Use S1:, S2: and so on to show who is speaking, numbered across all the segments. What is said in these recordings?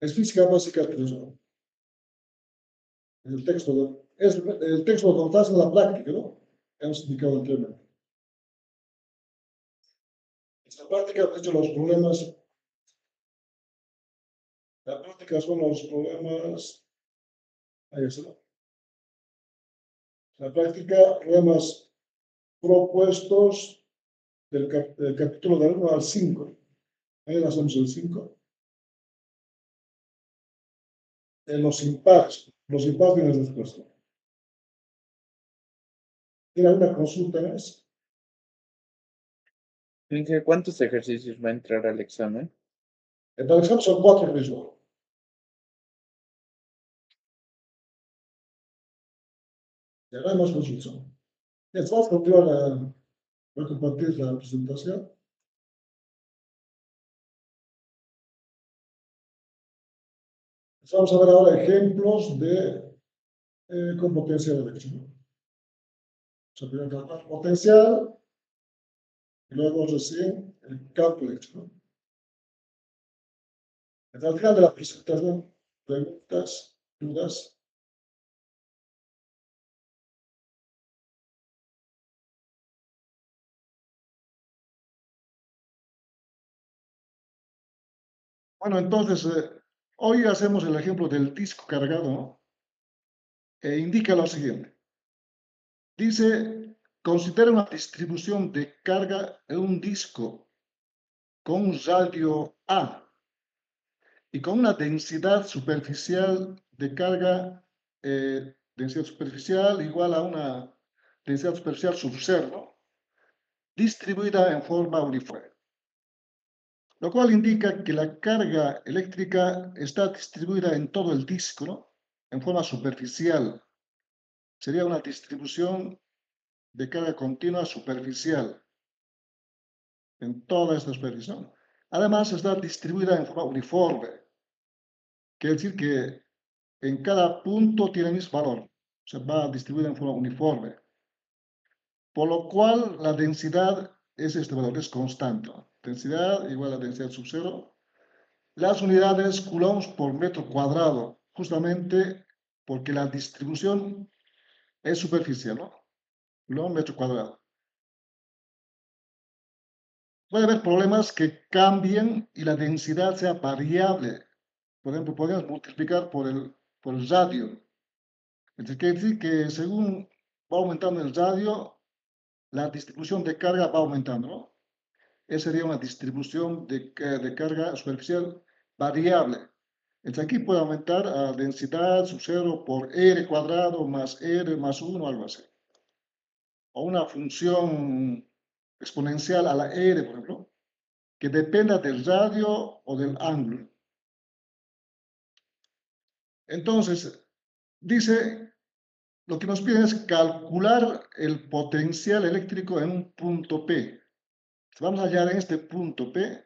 S1: Es física básica 3. El texto lo contás en la práctica, ¿no? Hemos indicado anteriormente. La práctica, de hecho, los problemas, la práctica son los problemas, ahí está, ¿no? La práctica, problemas propuestos del capítulo del 1 al 5. Ahí lo hacemos el 5. Los impares. Los impares vienen después. ¿Tiene alguna consulta en eso?
S2: Dije, ¿cuántos ejercicios va a entrar al examen?
S1: En el examen son 4 mismo. Ya no hay más consultas. Entonces, vamos a continuar voy a compartir la presentación. Vamos a ver ahora ejemplos con potencial eléctrico. Vamos a primero calcular potencial y luego recién el campo eléctrico. Entonces, al final de la presentación, preguntas, dudas. Bueno, entonces, hoy hacemos el ejemplo del disco cargado, ¿no? Indica lo siguiente. Dice, considera una distribución de carga en un disco con un radio A y con una densidad superficial de carga, densidad superficial igual a una densidad superficial sub cero, ¿no? Distribuida en forma uniforme. Lo cual indica que la carga eléctrica está distribuida en todo el disco, ¿no? En forma superficial. Sería una distribución de carga continua superficial en toda esta superficie, ¿no? Además, está distribuida en forma uniforme. Quiere decir que en cada punto tiene el mismo valor. Se va distribuida en forma uniforme. Por lo cual, la densidad es este valor, es constante. Densidad igual a densidad sub cero. Las unidades coulombs por metro cuadrado, justamente porque la distribución es superficial, ¿no? Coulomb metro cuadrado. Puede haber problemas que cambien y la densidad sea variable. Por ejemplo, podemos multiplicar por el radio. Entonces, quiere decir que según va aumentando el radio, la distribución de carga va aumentando, ¿no? Esa sería una distribución de carga superficial variable. Entonces, aquí puede aumentar a densidad sub cero por R cuadrado más R más 1, algo así. O una función exponencial a la R, por ejemplo, que dependa del radio o del ángulo. Entonces, dice, lo que nos piden es calcular el potencial eléctrico en un punto P. Vamos a hallar en este punto P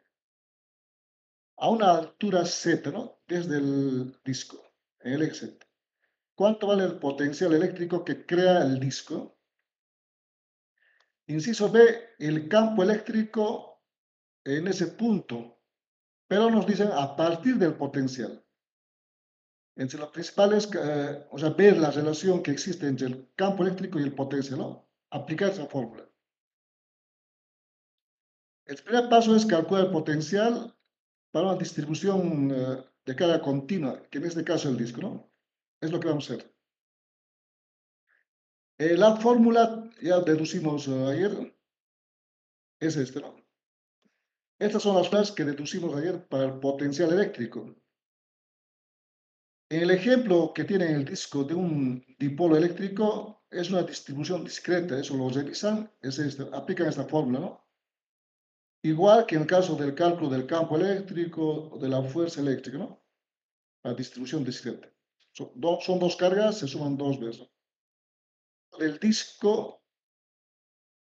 S1: a una altura Z, ¿no? Desde el disco, en el eje Z. ¿Cuánto vale el potencial eléctrico que crea el disco? Inciso B, el campo eléctrico en ese punto, pero nos dicen a partir del potencial. Entre lo principal es o sea, ver la relación que existe entre el campo eléctrico y el potencial, ¿no? Aplicar esa fórmula. El primer paso es calcular el potencial para una distribución de carga continua, que en este caso es el disco, ¿no? Es lo que vamos a hacer. La fórmula, ya deducimos ayer, es esta, ¿no? Estas son las fórmulas que deducimos ayer para el potencial eléctrico. En el ejemplo que tiene el disco de un dipolo eléctrico, es una distribución discreta, eso lo revisan, aplican esta fórmula, ¿no? Igual que en el caso del cálculo del campo eléctrico o de la fuerza eléctrica, ¿no? La distribución discreta. Son dos cargas, se suman dos veces. El disco,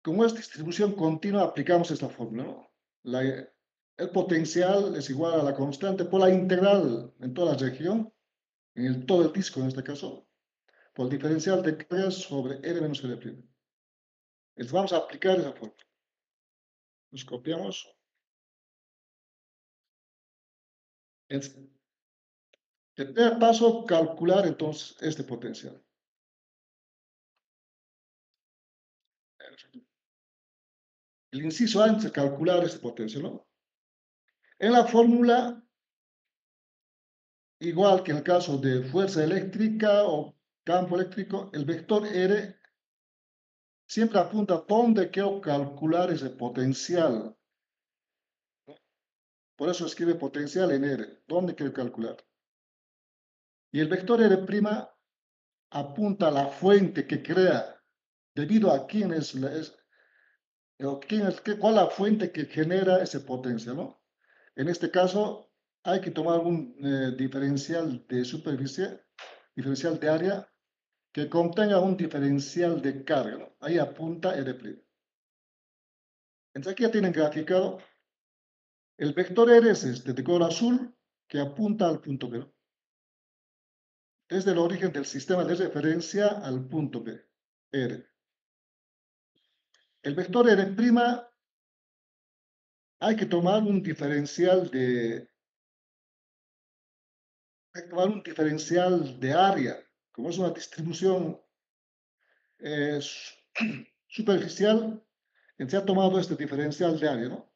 S1: como es distribución continua, aplicamos esta fórmula, ¿no? El potencial es igual a la constante por la integral en toda la región, todo el disco en este caso, por el diferencial de cargas sobre R menos R'. Entonces vamos a aplicar esa fórmula. Nos copiamos. El primer paso, calcular entonces este potencial. El inciso A es calcular este potencial, ¿no? En la fórmula, igual que en el caso de fuerza eléctrica o campo eléctrico, el vector R siempre apunta a dónde quiero calcular ese potencial. Por eso escribe potencial en R, dónde quiero calcular. Y el vector R' apunta a la fuente que crea, debido a quién es, cuál es la fuente que genera ese potencial, ¿no? En este caso, hay que tomar un diferencial de superficie, diferencial de área, que contenga un diferencial de carga, ¿no? Ahí apunta R'. Entonces aquí ya tienen graficado. El vector R es este de color azul que apunta al punto B, ¿no? Desde el origen del sistema de referencia al punto B, R. El vector R' hay que tomar un diferencial de, área, como es una distribución superficial, se ha tomado este diferencial de área, ¿no?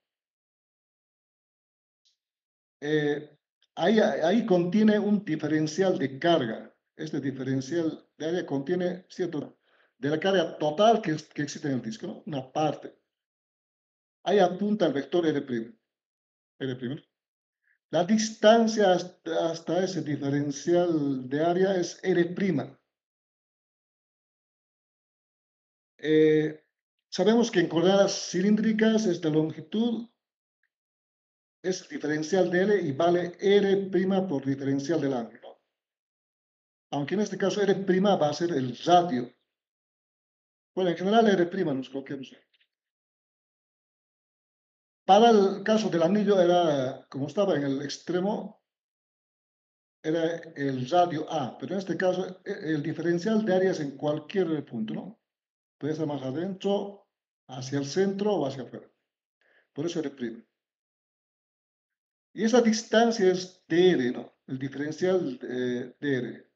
S1: Ahí contiene un diferencial de carga. Este diferencial de área contiene, ¿cierto?, de la carga total que existe en el disco, ¿no? Una parte. Ahí apunta el vector R'. La distancia hasta ese diferencial de área es R'. Sabemos que en coordenadas cilíndricas esta longitud es el diferencial de L y vale R' por diferencial del ángulo. Aunque en este caso R' va a ser el radio. Bueno, en general R' nos coloquemos. Para el caso del anillo era, como estaba en el extremo, era el radio A, pero en este caso el diferencial de áreas en cualquier punto, ¿no? Puede ser más adentro, hacia el centro o hacia afuera. Por eso R'. Y esa distancia es dr, ¿no? El diferencial dr.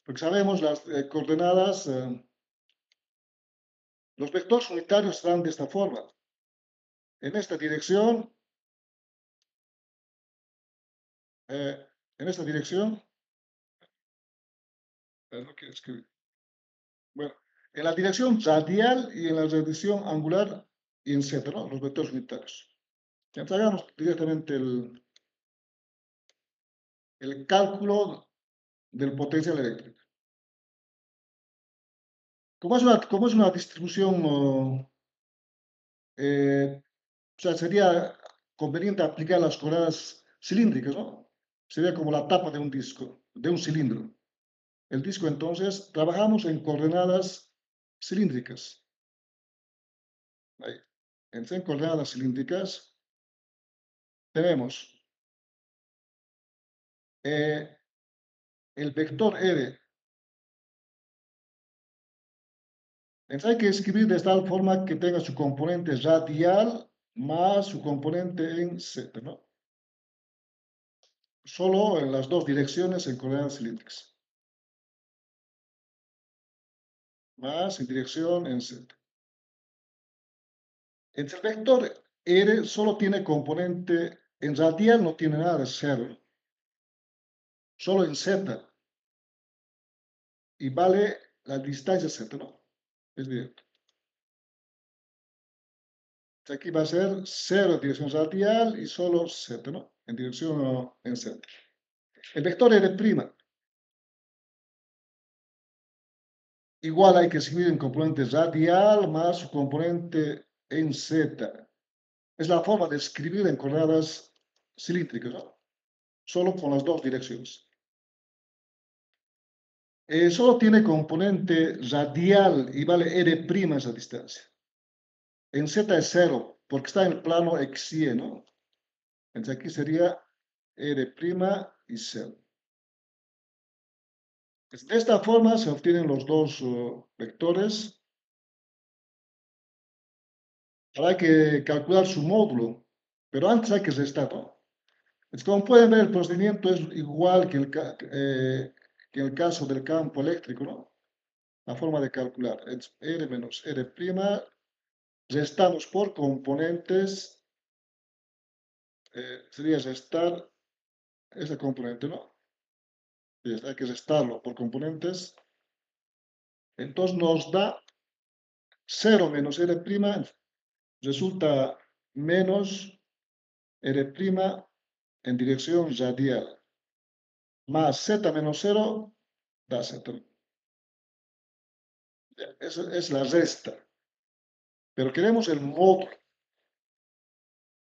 S1: Porque sabemos las coordenadas, los vectores unitarios están de esta forma. En esta dirección, eh, es lo que escribí. Bueno, en la dirección radial y en la dirección angular y en Z, ¿no? Los vectores unitarios. Entonces hagamos directamente el cálculo del potencial eléctrico. Como es una distribución, o sea, sería conveniente aplicar las coordenadas cilíndricas, ¿no? Sería como la tapa de un disco, de un cilindro. El disco, entonces, trabajamos en coordenadas cilíndricas. Ahí. Entonces, en coordenadas cilíndricas tenemos el vector R. Entonces, hay que escribir de tal forma que tenga su componente radial más su componente en Z, ¿no? Solo en las dos direcciones en coordenadas cilíndricas. Más en dirección en Z. Entonces, el vector R solo tiene componente en radial, no tiene nada de cero. Solo en Z. Y vale la distancia Z, ¿no? Es bien. Aquí va a ser 0 en dirección radial y solo Z, ¿no? En dirección en Z. El vector R'. Igual hay que escribir en componente radial más su componente en Z. Es la forma de escribir en coordenadas cilíndricas, ¿no? Solo con las dos direcciones. Solo tiene componente radial y vale R' esa distancia. En Z es 0, porque está en el plano xy, ¿no? Entonces aquí sería R' y 0. De esta forma se obtienen los dos vectores. Ahora hay que calcular su módulo, pero antes hay que restar, ¿no? Como pueden ver, el procedimiento es igual que el caso del campo eléctrico, ¿no? La forma de calcular es R menos R', restamos por componentes, sería restar ese componente, ¿no? Hay que restarlo por componentes. Entonces nos da 0 menos R', resulta menos R' en dirección radial, más Z menos 0 da Z. Esa es la resta. Pero queremos el módulo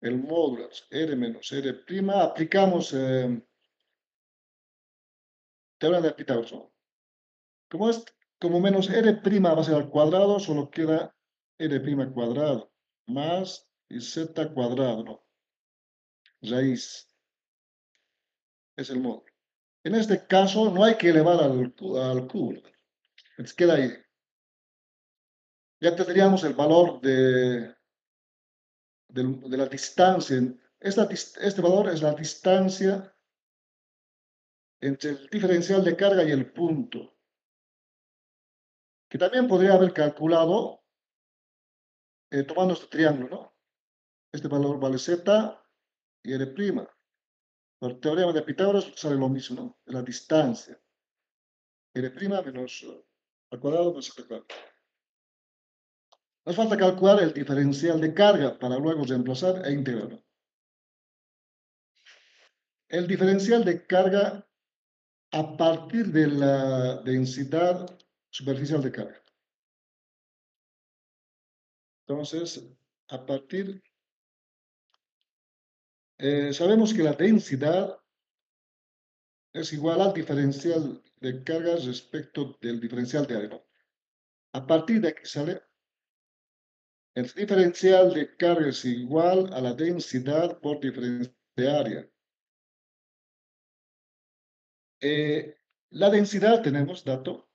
S1: R menos R', aplicamos teorema de Pitágoras, ¿no? Como menos R' va a ser al cuadrado, solo queda R' cuadrado, más y Z cuadrado, ¿no? Raíz, es el módulo. En este caso no hay que elevar al cubo, ¿no? Entonces queda ahí. Ya tendríamos el valor de la distancia. Este valor es la distancia entre el diferencial de carga y el punto, que también podría haber calculado tomando este triángulo, ¿no? Este valor vale Z y R'. Por teorema de Pitágoras sale lo mismo, ¿no? La distancia. R' menos al cuadrado más Z cuadrado. Nos falta calcular el diferencial de carga para luego reemplazar e integrar, ¿no? El diferencial de carga a partir de la densidad superficial de carga. Entonces, a partir, sabemos que la densidad es igual al diferencial de carga respecto del diferencial de área, ¿no? A partir de aquí sale el diferencial de carga es igual a la densidad por diferencial de área. La densidad, tenemos dato,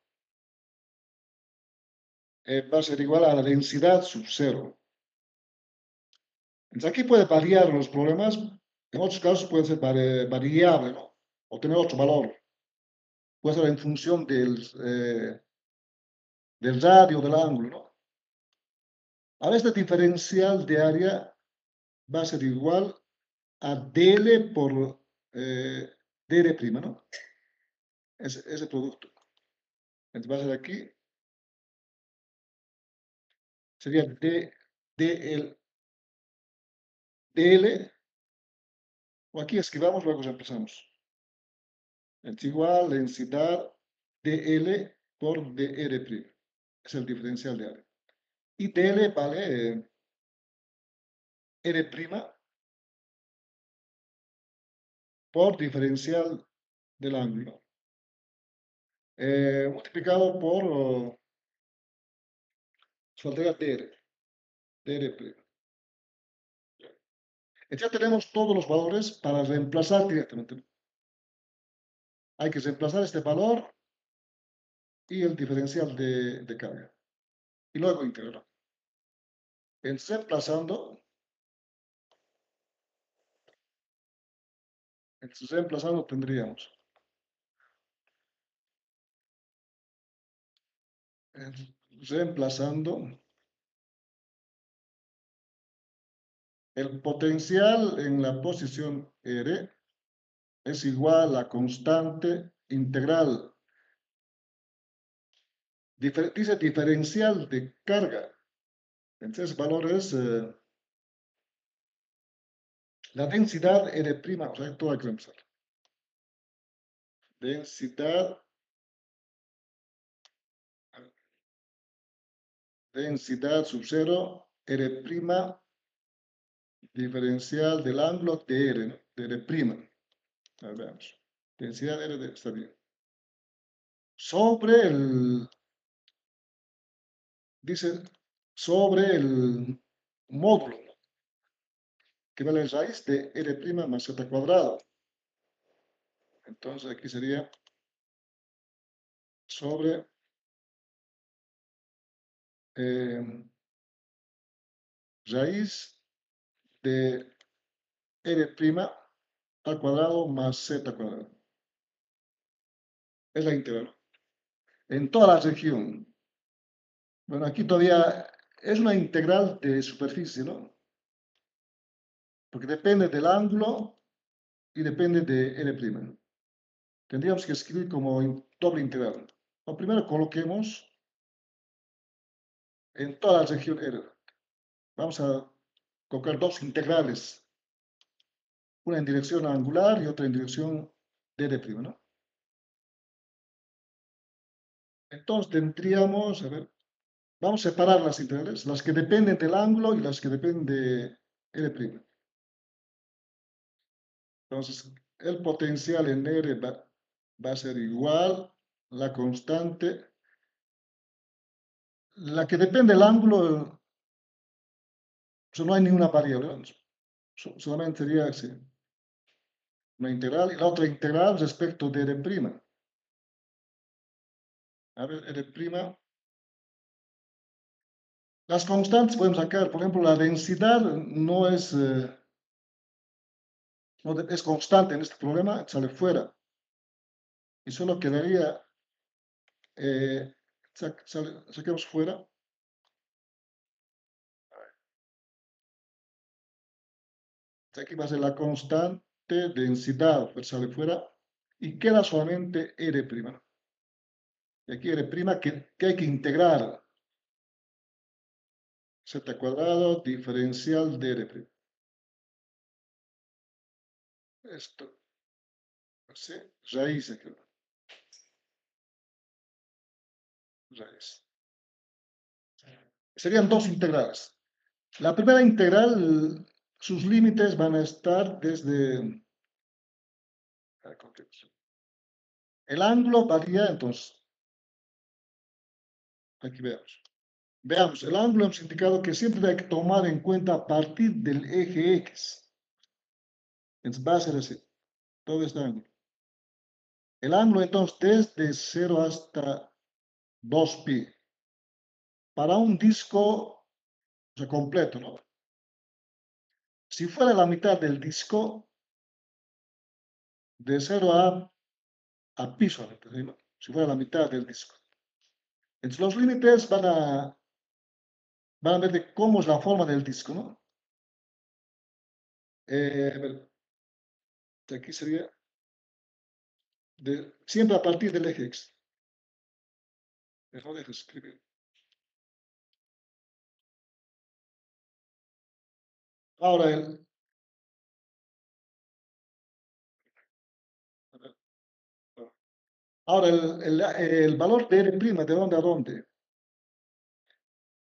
S1: va a ser igual a la densidad sub 0. Entonces aquí puede variar los problemas, en otros casos puede ser variable, ¿no? O tener otro valor. Puede ser en función del radio, del ángulo, ¿no? Ahora este diferencial de área va a ser igual a dl por dr', ¿no? Ese producto. Entonces va a ser aquí, sería dl, o aquí escribamos, luego reemplazamos. Es igual densidad dl por dr'. Es el diferencial de área. Y dl vale r' por diferencial del ángulo. Multiplicado por saldría dr'. Ya tenemos todos los valores para reemplazar directamente. Hay que reemplazar este valor y el diferencial de carga. Y luego integrar. En reemplazando tendríamos reemplazando el potencial en la posición R es igual a la constante integral. Dice diferencial de carga. Entonces, el valor es la densidad R', o sea, todo hay que reemplazar. Densidad sub 0, R', diferencial del ángulo de R, ¿no? De R'. A ver, veamos. Densidad está bien. Dice, sobre el módulo, ¿no? Que vale raíz de R' más Z cuadrado. Entonces aquí sería sobre raíz de R', al cuadrado más z cuadrado. Es la integral. En toda la región. Bueno, aquí todavía es una integral de superficie, ¿no? Porque depende del ángulo y depende de L'. Tendríamos que escribir como doble integral. Lo primero coloquemos en toda la región R. Vamos a colocar dos integrales, una en dirección angular y otra en dirección de L', ¿no? Entonces tendríamos, a ver, vamos a separar las integrales, las que dependen del ángulo y las que dependen de L'. Entonces, el potencial en R va a ser igual, la constante, la que depende del ángulo, no hay ninguna variable, ¿no? Solamente sería así, una integral y la otra integral respecto de R'. A ver, R'. Las constantes podemos sacar, por ejemplo, la densidad no es, es constante en este problema, sale fuera. Y solo quedaría, saquemos fuera. Aquí va a ser la constante densidad, pues sale fuera. Y queda solamente R'. Y aquí R' que hay que integrar. Z cuadrado diferencial de R'. Esto, ¿sí? Raíz aquí. Raíz. Serían dos integrales. La primera integral, sus límites van a estar desde... El ángulo varía, entonces, aquí veamos. Veamos, el ángulo hemos indicado que siempre hay que tomar en cuenta a partir del eje X. Entonces va a ser así, todo este ángulo. El ángulo, entonces, desde 0 hasta 2pi. Para un disco, o sea, completo, ¿no? Si fuera la mitad del disco, de 0 a pi solamente, ¿sí? Si fuera la mitad del disco. Entonces los límites van a ver de cómo es la forma del disco, ¿no? A ver, aquí sería siempre a partir del eje X. No dejo escribir. Ahora el valor de R', ¿de dónde a dónde?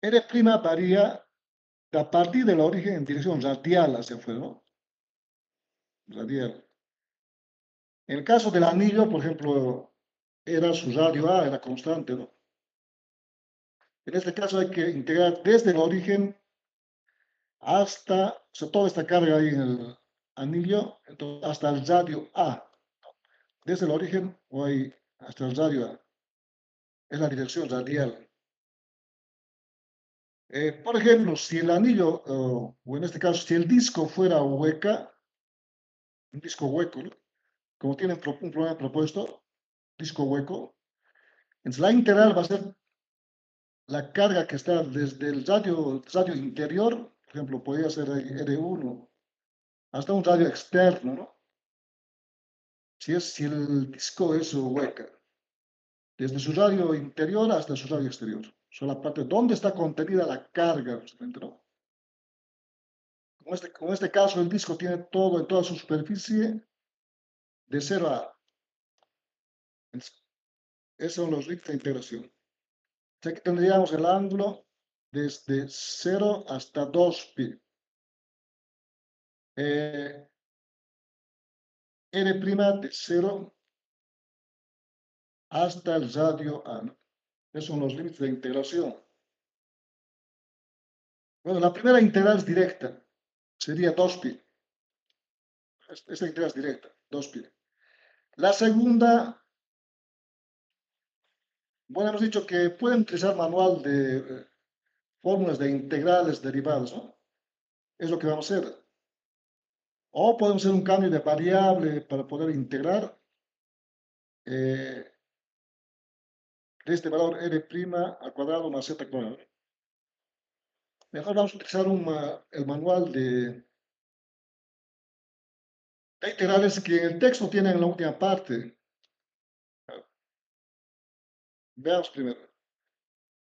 S1: R' varía a partir del origen en dirección radial hacia afuera, ¿no? Radial. En el caso del anillo, por ejemplo, era su radio A, era constante, ¿no? En este caso hay que integrar desde el origen hasta, o sea, toda esta carga ahí en el anillo, entonces, hasta el radio A. Desde el origen o ahí hasta el radio A. Es la dirección radial. Por ejemplo, si el anillo, o en este caso, si el disco fuera hueca, un disco hueco, ¿no? Como tienen un problema propuesto, disco hueco, entonces la integral va a ser la carga que está desde el radio interior, por ejemplo, podría ser R1, hasta un radio externo, ¿no? Si el disco es hueca, desde su radio interior hasta su radio exterior. Son la parte donde está contenida la carga, ¿no? Como este caso, el disco tiene todo en toda su superficie de 0 a. Esos son los límites de integración. O sea que tendríamos el ángulo desde 0 hasta 2pi. R' de 0 hasta el radio A, ¿no? Esos son los límites de integración. Bueno, la primera integral es directa, sería 2pi. Esta integral es directa, 2pi. La segunda, bueno, hemos dicho que pueden utilizar manual de fórmulas de integrales derivadas, ¿no? Es lo que vamos a hacer. O podemos hacer un cambio de variable para poder integrar este valor r' al cuadrado más z cuadrado. Mejor vamos a utilizar el manual de integrales que el texto tiene en la última parte. Veamos primero.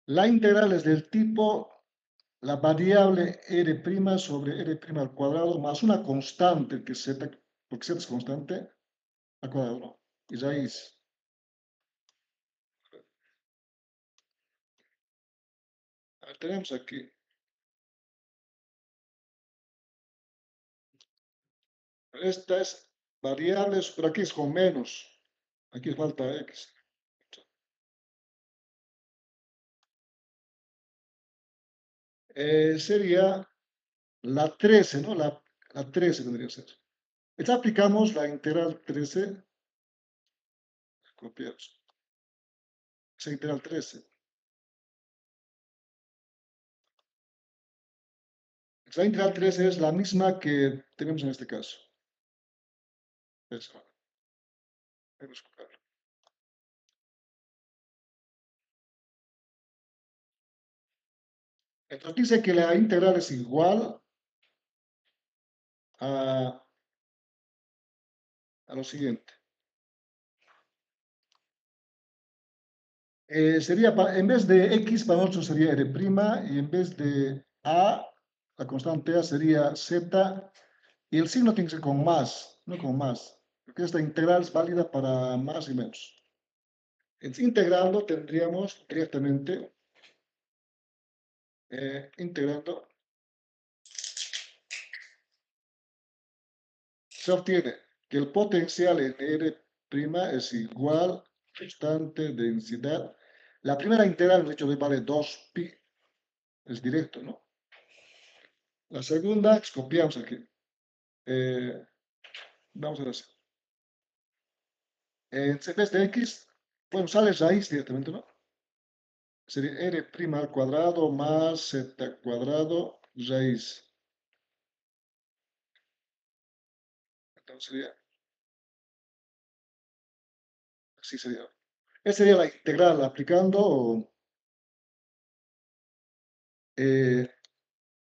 S1: La integral es del tipo la variable r' sobre r' al cuadrado más una constante que z, porque z es constante, al cuadrado, ¿no? Y raíz. A ver, tenemos aquí. Esta es variables, pero aquí es con menos. Aquí falta x. Sería la 13, ¿no? La 13 tendría que ser. Entonces aplicamos la integral 13. Copiamos. Esa integral 13. La integral 13 es la misma que tenemos en este caso. Eso. Vamos a copiarlo. Entonces dice que la integral es igual a lo siguiente. Sería, en vez de x para nosotros sería r' y en vez de a, la constante a sería z y el signo tiene que ser con más, no con más, porque esta integral es válida para más y menos. Entonces, integrando tendríamos directamente, integrando, se obtiene que el potencial en r' es igual constante densidad. La primera integral, de hecho, vale 2pi, es directo, ¿no? La segunda, copiamos aquí. Vamos a ver así. En vez de x, bueno, sale raíz directamente, ¿no? Sería r' al cuadrado más z cuadrado raíz. Entonces sería, así sería. Esa sería la integral aplicando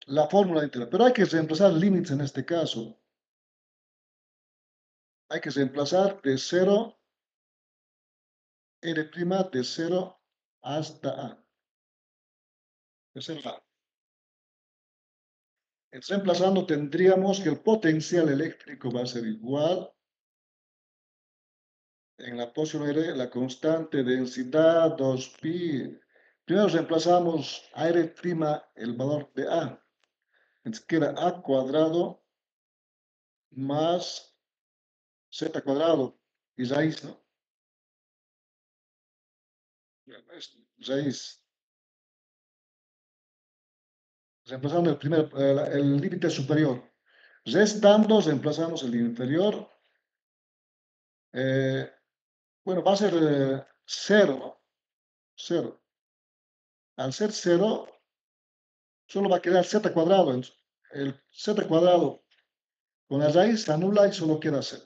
S1: la fórmula integral. Pero hay que reemplazar límites en este caso. Hay que reemplazar de 0, r' de 0 hasta a. De 0 a a. Entonces, reemplazando tendríamos que el potencial eléctrico va a ser igual en la posición R, la constante densidad 2pi. Primero reemplazamos a R', el valor de A. Entonces queda A cuadrado más Z cuadrado y raíz, ¿no? Raíz. Reemplazando el límite superior. Restando, reemplazamos el inferior. Bueno, va a ser 0, ¿no? 0. Al ser 0, solo va a quedar z cuadrado. El z cuadrado con la raíz se anula y solo queda z.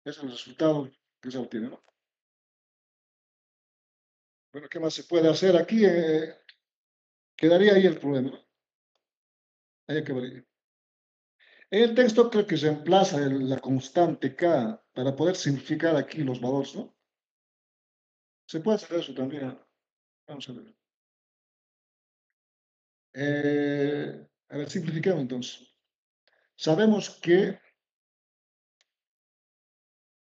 S1: Ese es el resultado que se obtiene, ¿no? Bueno, ¿qué más se puede hacer aquí? Quedaría ahí el problema, ¿no? Ahí acabaría. En el texto creo que reemplaza la constante k para poder simplificar aquí los valores, ¿no? Se puede hacer eso también, ¿no? Vamos a ver. A ver, simplificamos entonces. Sabemos que,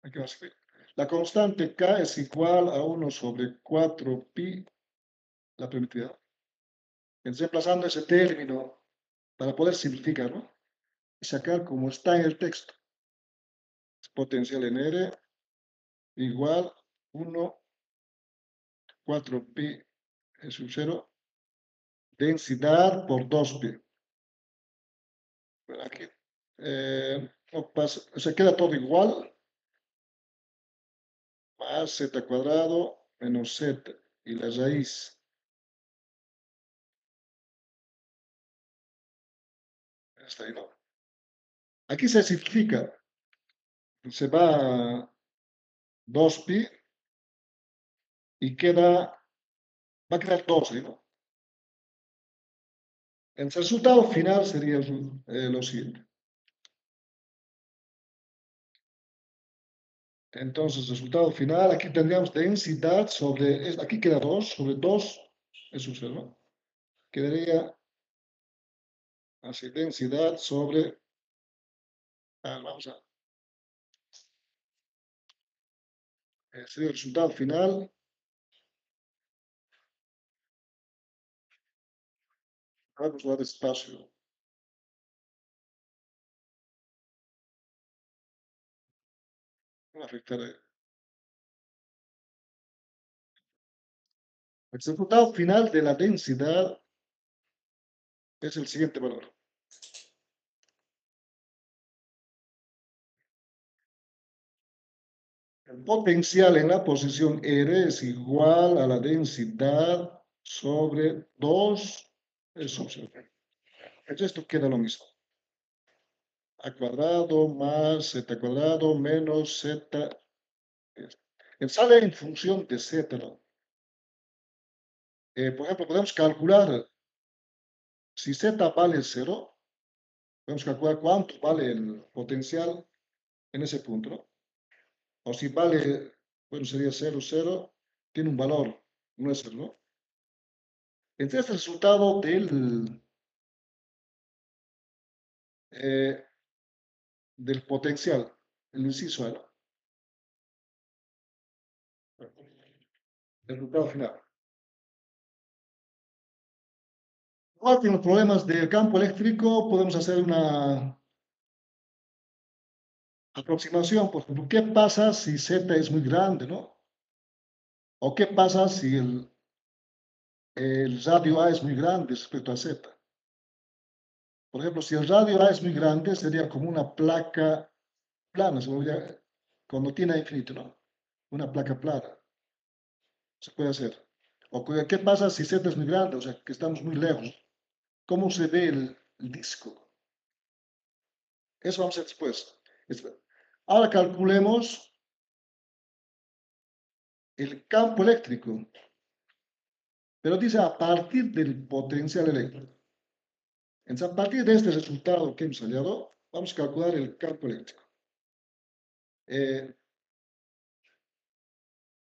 S1: aquí va a ser, la constante k es igual a 1 sobre 4pi, la permitida. Entonces, reemplazando ese término para poder simplificar, ¿no? Y sacar como está en el texto. Potencial en R igual 1, 4pi es un 0, densidad por 2pi. Bueno, aquí no pasa, se queda todo igual, más z cuadrado menos z y la raíz. Está ahí, ¿no? Aquí se simplifica. Se va a 2pi y va a quedar 12, ¿no? El resultado final sería lo siguiente. Entonces, resultado final, aquí tendríamos densidad sobre, aquí queda 2, sobre 2, eso es, ¿no? Quedaría así, densidad sobre, vamos a, sería el resultado final, vamos a dar espacio. No afectar ahí. El resultado final de la densidad es el siguiente valor. El potencial en la posición R es igual a la densidad sobre 2 sub 0. Esto queda lo mismo. A cuadrado más z cuadrado menos z. Sale en función de z, ¿no? Por ejemplo, podemos calcular si z vale 0, podemos calcular cuánto vale el potencial en ese punto, ¿no? O si vale, bueno, sería 0, 0, tiene un valor, no es 0, ¿no? Entonces, el resultado del potencial, el inciso A, ¿no? El resultado final. Igual que en los problemas del campo eléctrico, podemos hacer una aproximación, por ejemplo, ¿qué pasa si Z es muy grande, ¿no? ¿O qué pasa si el radio A es muy grande respecto a Z? Por ejemplo, si el radio A es muy grande, sería como una placa plana, cuando tiene a infinito, ¿no? Una placa plana, se puede hacer. ¿O qué pasa si Z es muy grande, o sea, que estamos muy lejos? ¿Cómo se ve el disco? Eso vamos a hacer después. Ahora calculemos el campo eléctrico, pero dice a partir del potencial eléctrico. Entonces, a partir de este resultado que hemos hallado, vamos a calcular el campo eléctrico.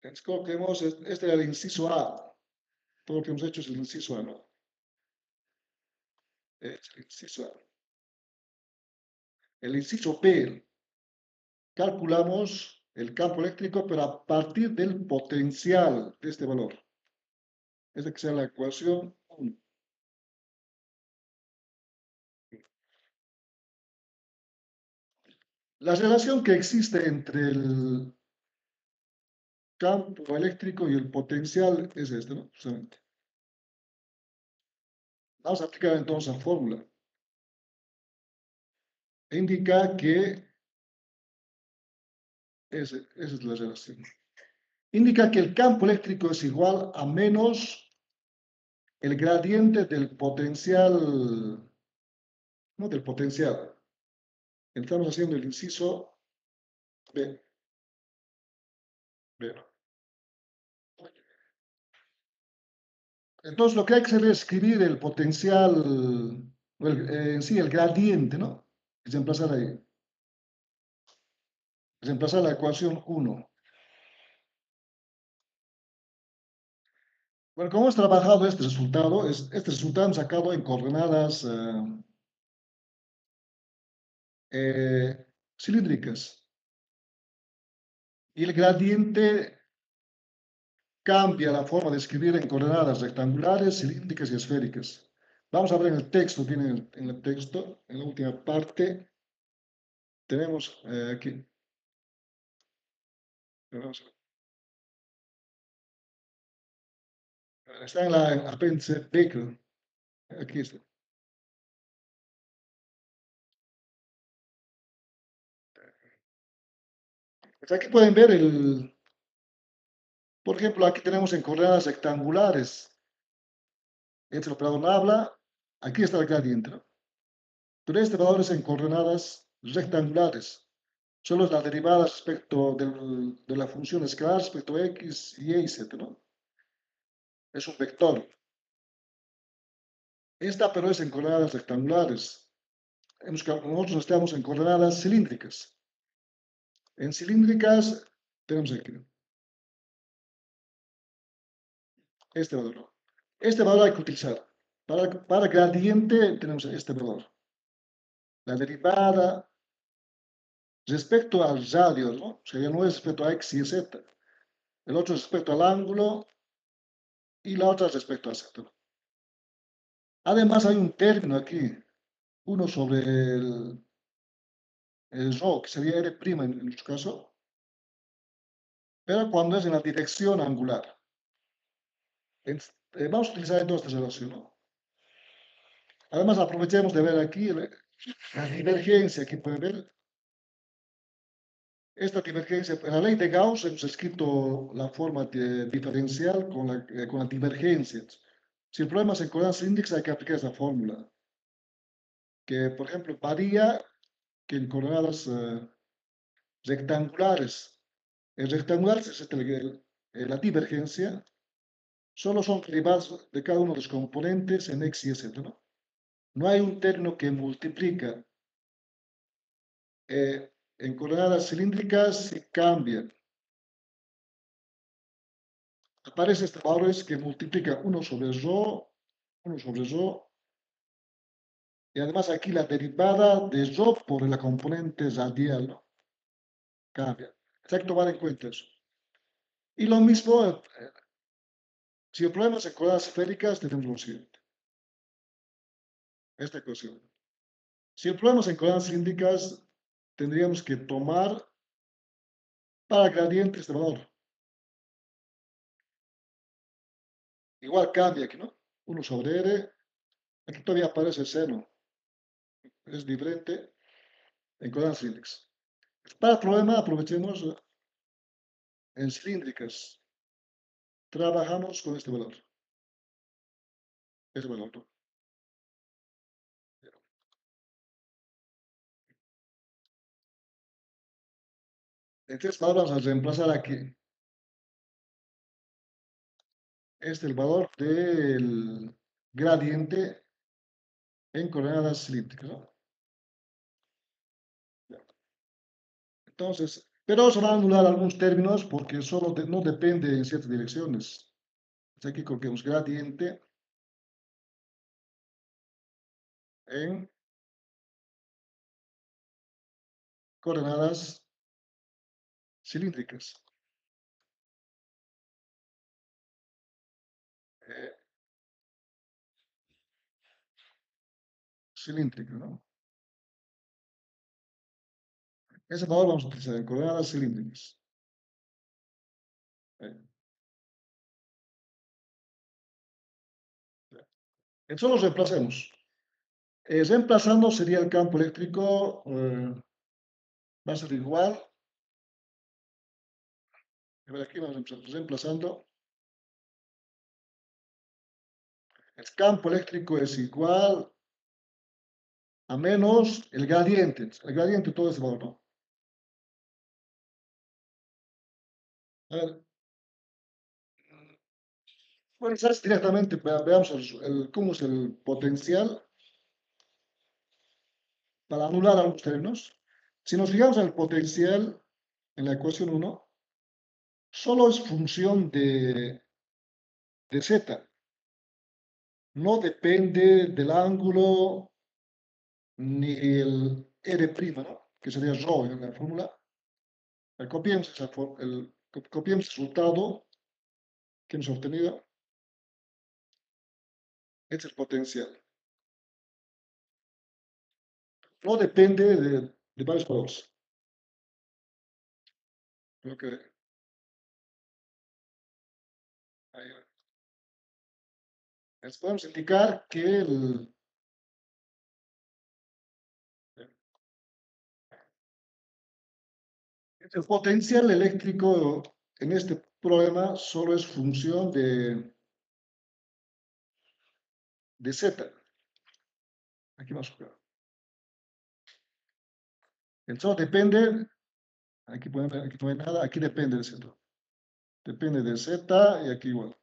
S1: Entonces, coloquemos, este era el inciso A. Todo lo que hemos hecho es el inciso A, ¿no? Es el inciso A. El inciso B, calculamos el campo eléctrico, pero a partir del potencial de este valor. Es de que sea la ecuación 1. La relación que existe entre el campo eléctrico y el potencial es este, ¿no? Justamente. Vamos a aplicar entonces la fórmula. Indica que, esa es la relación. Indica que el campo eléctrico es igual a menos el gradiente del potencial, no del potencial. Estamos haciendo el inciso B. B, ¿no? Entonces, lo que hay que hacer es escribir el potencial, en sí, el gradiente, ¿no? Reemplazar ahí. Reemplazar la ecuación 1. Bueno, ¿cómo hemos trabajado este resultado? Este resultado hemos sacado en coordenadas cilíndricas. Y el gradiente cambia la forma de escribir en coordenadas rectangulares, cilíndricas y esféricas. Vamos a ver en el texto, tiene en el texto, en la última parte, tenemos aquí. Vamos a ver. Está en la apéndice B, creo. Aquí está. Pues aquí pueden ver por ejemplo, aquí tenemos en coordenadas rectangulares. Este operador habla, aquí está el gradiente, ¿no? Pero este valor es en coordenadas rectangulares. Solo es la derivada respecto de la función escalar respecto a x, y y z, ¿no? Es un vector. Esta, pero es en coordenadas rectangulares. Nosotros estamos en coordenadas cilíndricas. En cilíndricas tenemos aquí este valor, ¿no? Este valor hay que utilizar. Para gradiente tenemos este valor. La derivada respecto al radio, ¿no? O sea, ya no es respecto a x y z. El otro es respecto al ángulo y la otra respecto a z, ¿no? Además hay un término aquí, uno sobre el rho, que sería r' en nuestro caso, pero cuando es en la dirección angular. Vamos a utilizar entonces esta relación, ¿no? Además aprovechemos de ver aquí la divergencia que puede ver. Esta divergencia, en la ley de Gauss hemos escrito la forma diferencial con la divergencia. Si el problema es en coordenadas cilíndricas, hay que aplicar esa fórmula, que por ejemplo varía que en coordenadas rectangulares. En rectangulares es la divergencia, solo son derivadas de cada uno de los componentes en x y z, ¿no? No hay un término que multiplica. En coordenadas cilíndricas se cambian. Aparece este valor que multiplica 1 sobre rho, 1 sobre rho, y además aquí la derivada de rho por la componente radial, ¿no? Cambia. Hay que tomar en cuenta eso. Y lo mismo, si el problema es en coordenadas esféricas, tenemos lo siguiente. Esta ecuación. Si el problema es en coordenadas cilíndricas, tendríamos que tomar para gradiente este valor. Igual cambia aquí, ¿no? 1 sobre r. Aquí todavía aparece el seno. Es diferente en coordenadas cilíndricas. Para el problema, aprovechemos en cilíndricas. Trabajamos con este valor. Ese valor, ¿no? Entonces, ahora vamos a reemplazar aquí. Este es el valor del gradiente en coordenadas cilíndricas, ¿no? Entonces, pero se van a anular algunos términos porque solo no depende en ciertas direcciones. Aquí coloquemos gradiente en coordenadas cilíndricas. Eh, Cilíndrica, ¿no? Ese valor vamos a utilizar en coordenadas cilíndricas. Entonces los reemplacemos. Reemplazando sería el campo eléctrico, va a ser igual. A ver, aquí vamos reemplazando. El campo eléctrico es igual a menos el gradiente. El gradiente todo es valor, ¿no? A ver, bueno, quizás directamente veamos cómo es el potencial para anular algunos términos. Si nos fijamos en el potencial en la ecuación 1, solo es función de z. No depende del ángulo ni el R', ¿no? Que sería rho en la fórmula. Copiemos, copiemos el resultado que hemos obtenido. Este es el potencial. No depende de varios valores. Creo que ahí va. Les podemos indicar que el potencial eléctrico en este problema solo es función de Z. Aquí vamos a ver. Entonces depende, aquí no hay nada, aquí depende del Z. Depende de Z y aquí igual.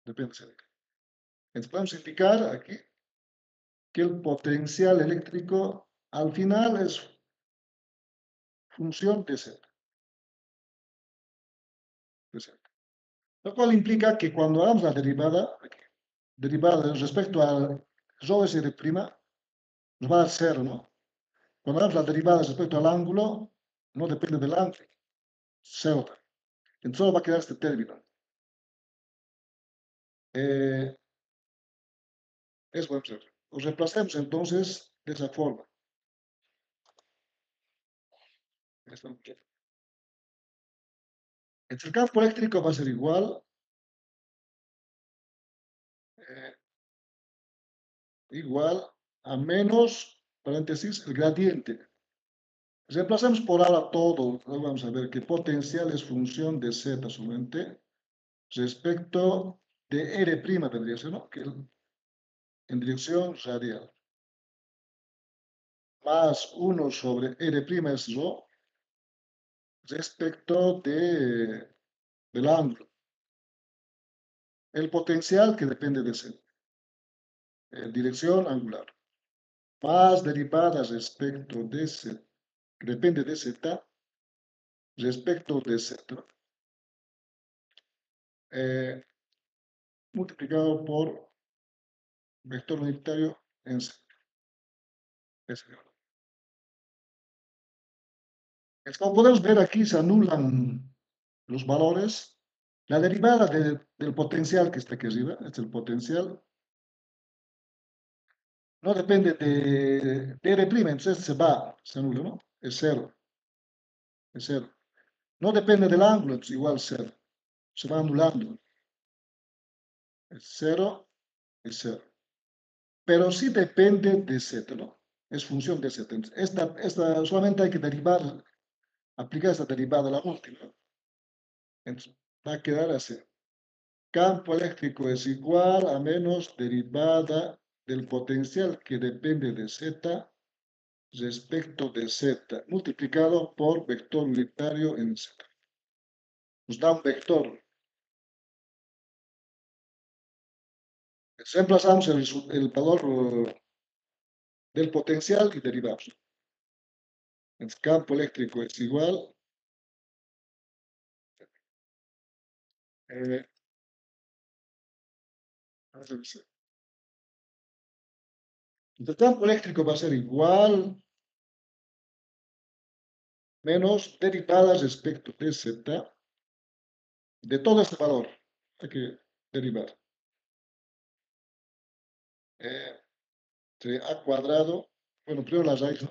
S1: Depende de Z. Entonces podemos indicar aquí que el potencial eléctrico al final es función de Z. Lo cual implica que cuando hagamos la derivada, derivada respecto al rho S de prima, nos va a dar cero, ¿no? Cuando hagamos la derivada respecto al ángulo, no depende del ángulo, cero. Entonces solo va a quedar este término. Es bueno. Lo reemplacemos entonces de esa forma. Entonces, el campo eléctrico va a ser igual, igual a menos, paréntesis, el gradiente. Reemplazamos por ahora todo. Vamos a ver que potencial es función de Z solamente respecto de R' vendría a ser, ¿no? Que en dirección radial. Más 1 sobre R' es rho respecto del ángulo. El potencial que depende de Z. Dirección angular. Más derivada respecto de Z, que depende de Z, respecto de Z. Multiplicado por vector unitario en Z. Como podemos ver aquí, se anulan los valores. La derivada del potencial que está aquí arriba, es el potencial, no depende de R', entonces se va, se anula, ¿no? Es cero, es cero. No depende del ángulo, entonces igual cero. Se va anulando. Es cero, es cero. Pero sí depende de Z, ¿no? Es función de Z. Esta solamente hay que derivar, aplicar esta derivada a la última. Entonces va a quedar así. Campo eléctrico es igual a menos derivada del potencial que depende de Z respecto de Z, multiplicado por vector unitario en Z. Nos da un vector. Reemplazamos el valor del potencial y derivamos. El campo eléctrico es igual. El campo eléctrico va a ser igual menos derivada respecto de Z de todo este valor. Hay que derivar. A cuadrado, bueno, primero la raíz, ¿no?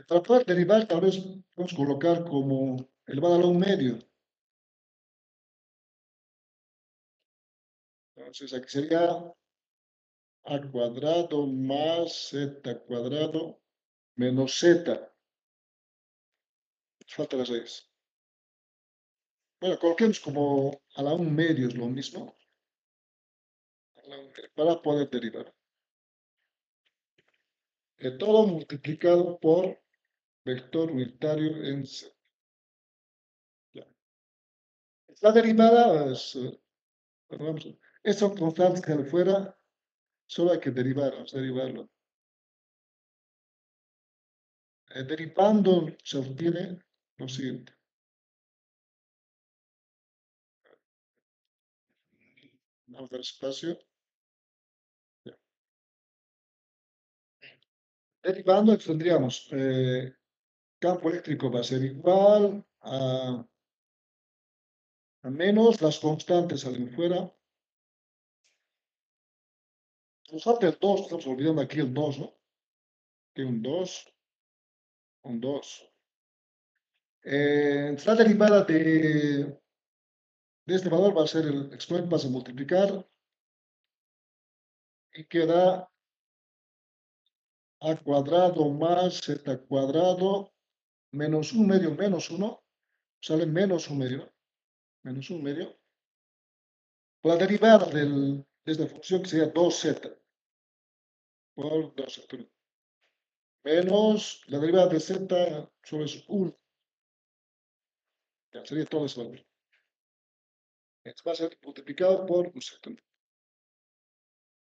S1: Para poder derivar, tal vez vamos a colocar como elevado a un medio. Entonces, aquí sería a cuadrado más z cuadrado menos z. Falta la raíz. Bueno, coloquemos como a la un medio es lo mismo. Para poder derivar. Todo multiplicado por vector unitario en z. Ya. La derivada es, vamos, eso constante que fuera, solo hay que derivar, vamos a derivarlo. Derivando se obtiene lo siguiente. Vamos a dar espacio. Ya. Derivando tendríamos campo eléctrico va a ser igual a menos las constantes salen fuera. Nos falta el 2, estamos olvidando aquí el 2, ¿no? Que un 2, un 2. La derivada de este valor va a ser el exponente, va a multiplicar y queda a cuadrado más z cuadrado menos un medio menos 1, sale menos un medio, menos un medio. Por la derivada esta función que sería 2z por 2z menos la derivada de z sobre su 1. Ya, sería todo eso. Esto va a ser multiplicado por un z.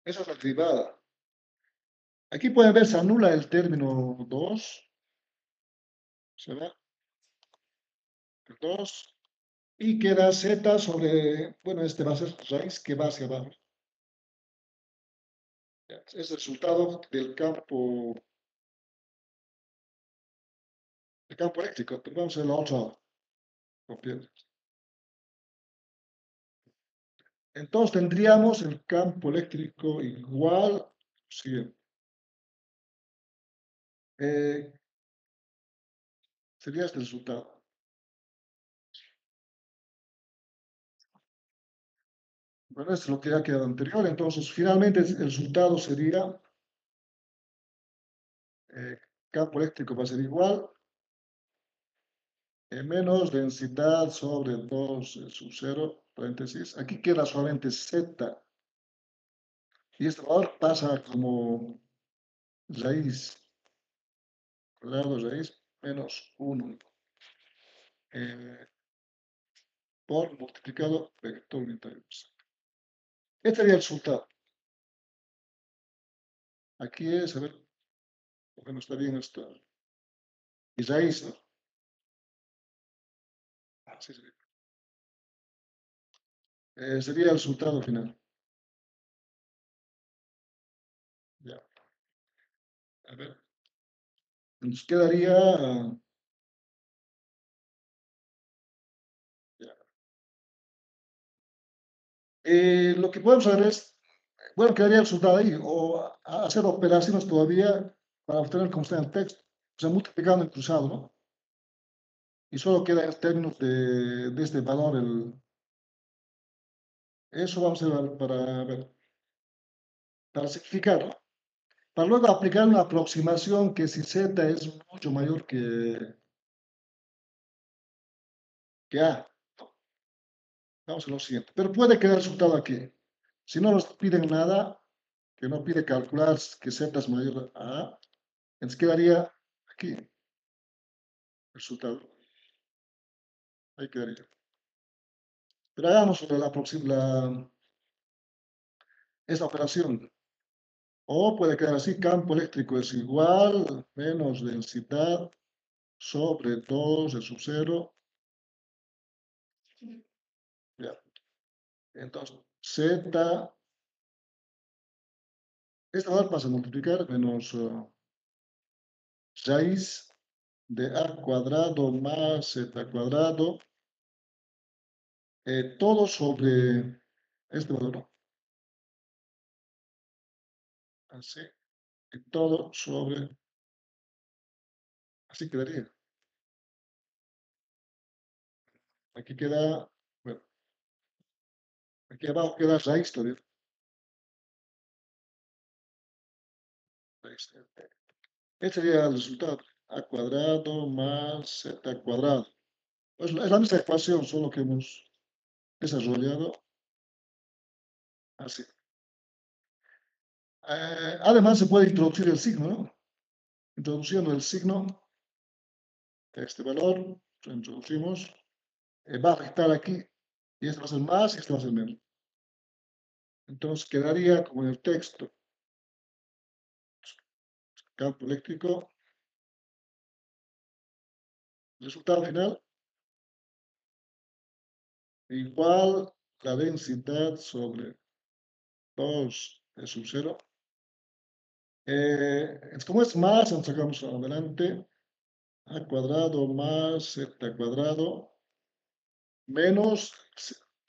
S1: Esa es la derivada. Aquí pueden ver, se anula el término 2. ¿Se ve? El 2. Y queda z sobre, bueno, este va a ser raíz que va hacia abajo. Ya, es el resultado del campo eléctrico. Pero vamos a la otra opción. Entonces tendríamos el campo eléctrico igual, siguiente. Eh, sería este el resultado. Bueno, esto es lo que ha quedado anterior. Entonces, finalmente el resultado sería eh, campo eléctrico va a ser igual, menos densidad sobre 2 sub 0, paréntesis. Aquí queda solamente z. Y este valor pasa como raíz, lado raíz, menos 1 por multiplicado vector unitario. Este sería el resultado. Aquí es, a ver, porque no está bien esto. Y raíz, ¿no? Así sería. Sería el resultado final. Ya. A ver. Nos quedaría. Ya. Lo que podemos hacer es, bueno, quedaría el resultado ahí, o hacer operaciones todavía para obtener como está en el texto. O sea, multiplicando en cruzado, ¿no? Y solo queda en términos de este valor. Eso vamos a ver para simplificar, ¿no? Para luego aplicar una aproximación que si z es mucho mayor que a. Vamos a lo siguiente. Pero puede quedar el resultado aquí. Si no nos piden nada, que no pide calcular que z es mayor a a, entonces quedaría aquí el resultado. Ahí quedaría. Pero hagamos esta operación. O puede quedar así, campo eléctrico es igual, menos densidad sobre 2 de sub 0. Ya. Entonces, z, esta valor pasa a multiplicar menos raíz de a cuadrado más z cuadrado, todo sobre este valor, ¿no? Así, y todo sobre, así quedaría. Aquí queda, bueno, aquí abajo queda raíz todavía. Raíz. Este sería el resultado, a cuadrado más z cuadrado. Pues es la misma ecuación, solo que hemos desarrollado así. Además, se puede introducir el signo, ¿no? Introduciendo el signo, este valor, lo introducimos, va a afectar aquí, y este va a ser más y este va a ser menos. Entonces quedaría como en el texto, campo eléctrico, resultado final, igual la densidad sobre 2 de sub 0. Como es más, entonces sacamos adelante, a cuadrado más z cuadrado, menos,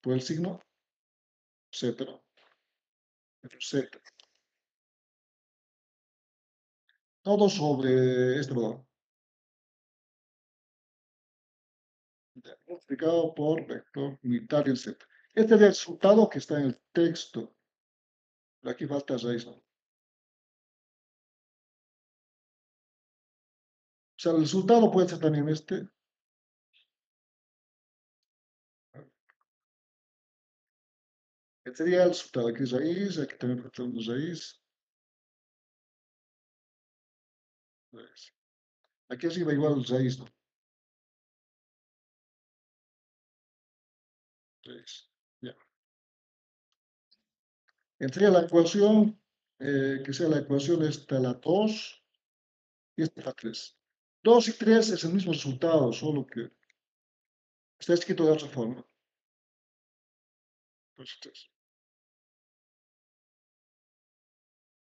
S1: por el signo, z, ¿no? Z. Todo sobre este valor. Multiplicado por vector unitario z. Este es el resultado que está en el texto. Pero aquí falta raíz, ¿no? O sea, el resultado puede ser también este. Este sería el resultado. Aquí raíz, aquí también tenemos raíz. Raíz. Aquí arriba igual raíz, ¿no? Raíz. Ya. Entraría la ecuación, que sea la ecuación esta, la 2 y esta la 3. 2 y 3 es el mismo resultado, solo que está escrito de otra forma. 2 y 3.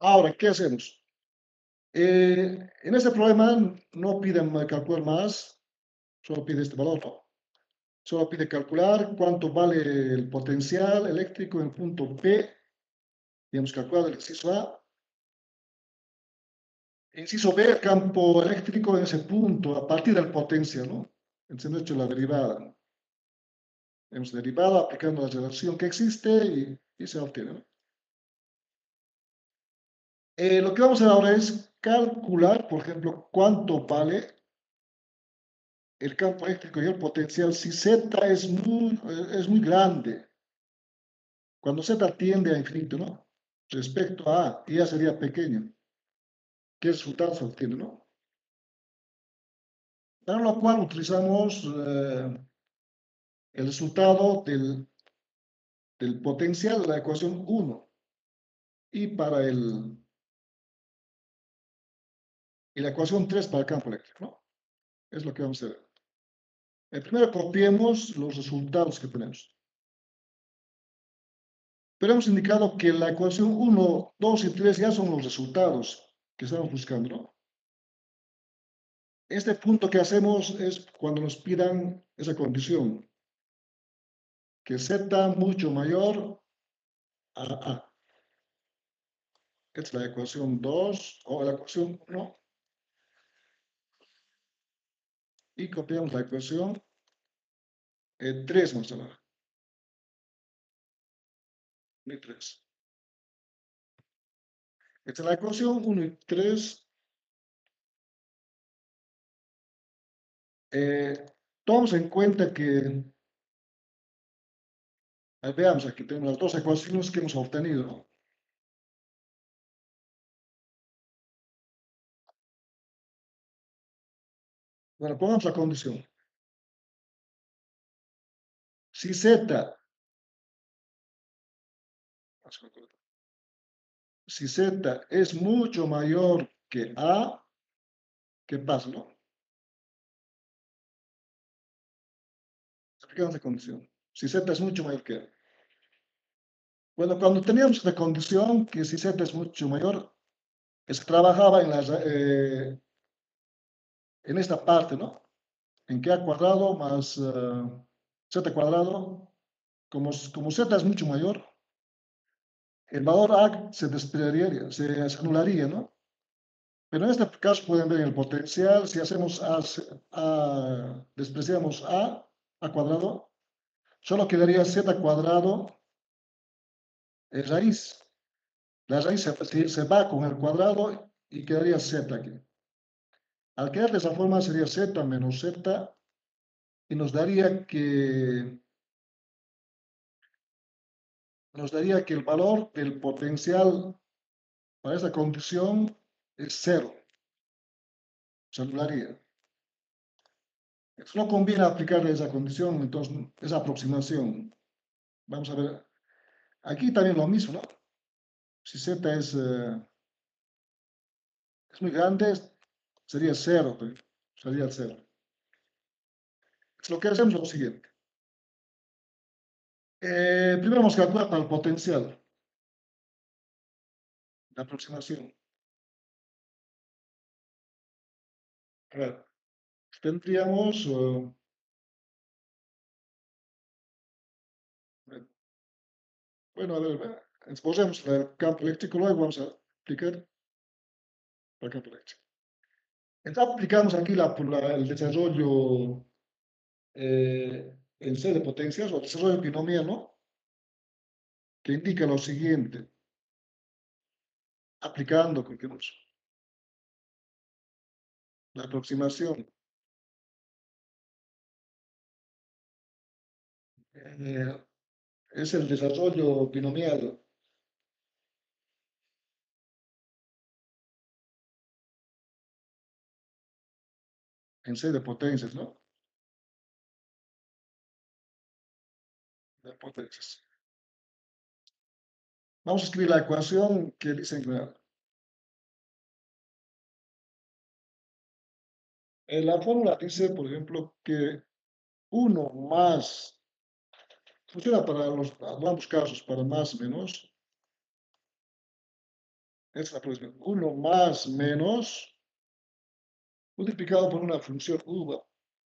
S1: Ahora, ¿qué hacemos? En este problema no piden calcular más, solo pide este valor, ¿no? Solo pide calcular cuánto vale el potencial eléctrico en punto P, y hemos calculado el inciso A. Inciso B, el campo eléctrico en ese punto, a partir del potencial, ¿no? Entonces hemos hecho la derivada, ¿no? Hemos derivado aplicando la relación que existe y se obtiene, ¿no? Lo que vamos a hacer ahora es calcular, por ejemplo, cuánto vale el campo eléctrico y el potencial si Z es muy grande. Cuando Z tiende a infinito, ¿no? Respecto a A, y ya sería pequeño. ¿Qué resultado se obtiene, no? Para lo cual utilizamos el resultado del potencial de la ecuación 1 y y la ecuación 3 para el campo eléctrico, ¿no? Es lo que vamos a ver. Primero copiemos los resultados que tenemos. Pero hemos indicado que la ecuación 1, 2 y 3 ya son los resultados que estamos buscando, ¿no? Este punto que hacemos es cuando nos pidan esa condición, que Z mucho mayor a A. Esta es la ecuación 2 o la ecuación 1 y copiamos la ecuación 3 más o menos. Y 3. Esta es la ecuación 1 y 3. Tomamos en cuenta que, veamos, aquí tenemos las dos ecuaciones que hemos obtenido, ¿no? Bueno, pongamos la condición. Si Z, si Z es mucho mayor que A, ¿qué pasa, no? Aplicamos la condición. Si Z es mucho mayor que A. Bueno, cuando teníamos esta condición, que si Z es mucho mayor, se trabajaba en esta parte, ¿no? En que A cuadrado más Z cuadrado, como Z es mucho mayor, el valor A se desprendería, se anularía, ¿no? Pero en este caso pueden ver el potencial, si hacemos despreciamos A cuadrado, solo quedaría Z cuadrado raíz. La raíz se va con el cuadrado y quedaría Z aquí. Al quedar de esa forma sería Z menos Z y nos daría que el valor del potencial para esta condición es cero. Se anularía. No conviene aplicar esa condición, entonces esa aproximación. Vamos a ver. Aquí también lo mismo, ¿no? Si Z es muy grande, sería cero, pues, sería el cero. Lo que hacemos es lo siguiente. Primero vamos a calcular para el potencial, la aproximación. A ver, tendríamos, bueno, a ver, exposemos el campo eléctrico, luego vamos a aplicar el campo eléctrico. Entonces aplicamos aquí el desarrollo en C de potencias o desarrollo binomial, ¿no? Que indica lo siguiente, aplicando la aproximación. es el desarrollo binomial. En C de potencias, ¿no? De potencias. Vamos a escribir la ecuación que dice que la fórmula dice, por ejemplo, que uno más, funciona para ambos casos, para más menos, es la próxima. 1 más menos, multiplicado por una función u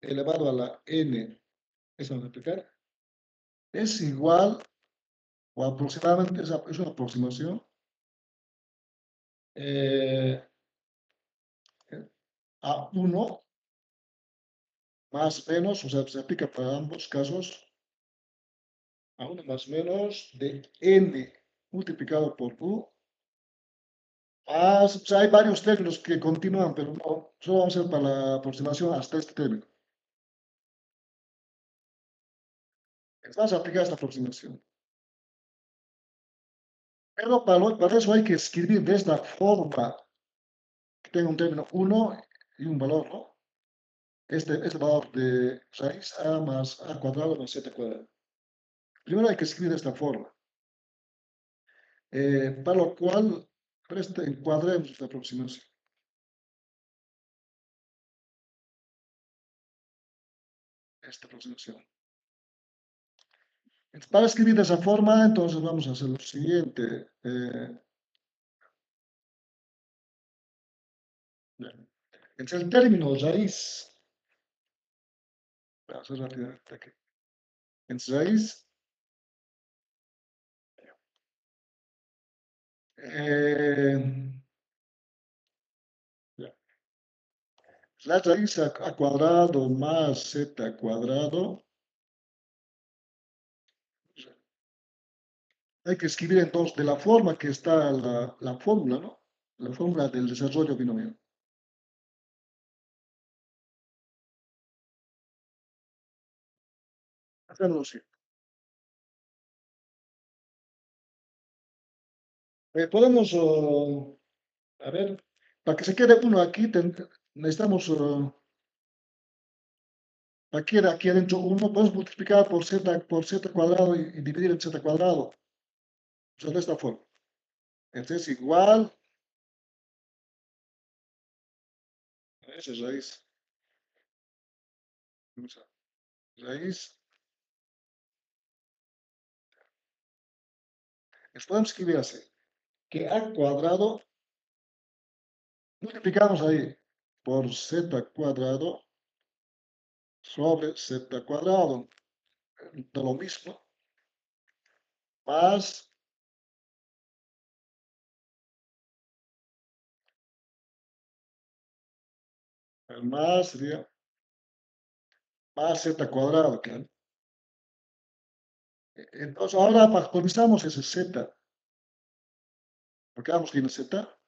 S1: elevado a la n, eso vamos a multiplicar, es igual, o aproximadamente, es una aproximación, eh, a 1 más menos, o sea, se aplica para ambos casos, a 1 más menos de n multiplicado por u, más, o sea, hay varios términos que continúan, pero no, solo vamos a hacer para la aproximación hasta este término. Vamos a aplicar esta aproximación. Pero para eso hay que escribir de esta forma, que tenga un término 1 y un valor, ¿no? Este valor de raíz a más a cuadrado más z cuadrado. Primero hay que escribir de esta forma, para lo cual encuadremos esta aproximación. Esta aproximación. Entonces, para escribir de esa forma, entonces vamos a hacer lo siguiente. Entonces, el término raíz, voy a hacer rápidamente aquí. Entonces, raíz, ya. La raíz a cuadrado más z cuadrado. Hay que escribir entonces de la forma que está la fórmula, ¿no? La fórmula del desarrollo binomial. Hacemos así. Podemos, a ver, para que se quede uno aquí, necesitamos, aquí adentro uno, podemos multiplicar por z cuadrado y dividir en z cuadrado. O sea, de esta forma. Entonces, igual, esa es raíz. Raíz. Podemos escribir así, que a cuadrado, multiplicamos ahí por z cuadrado sobre z cuadrado, de lo mismo, más, más sería más z cuadrado, claro. Entonces ahora factorizamos ese z, porque ambos tienen z,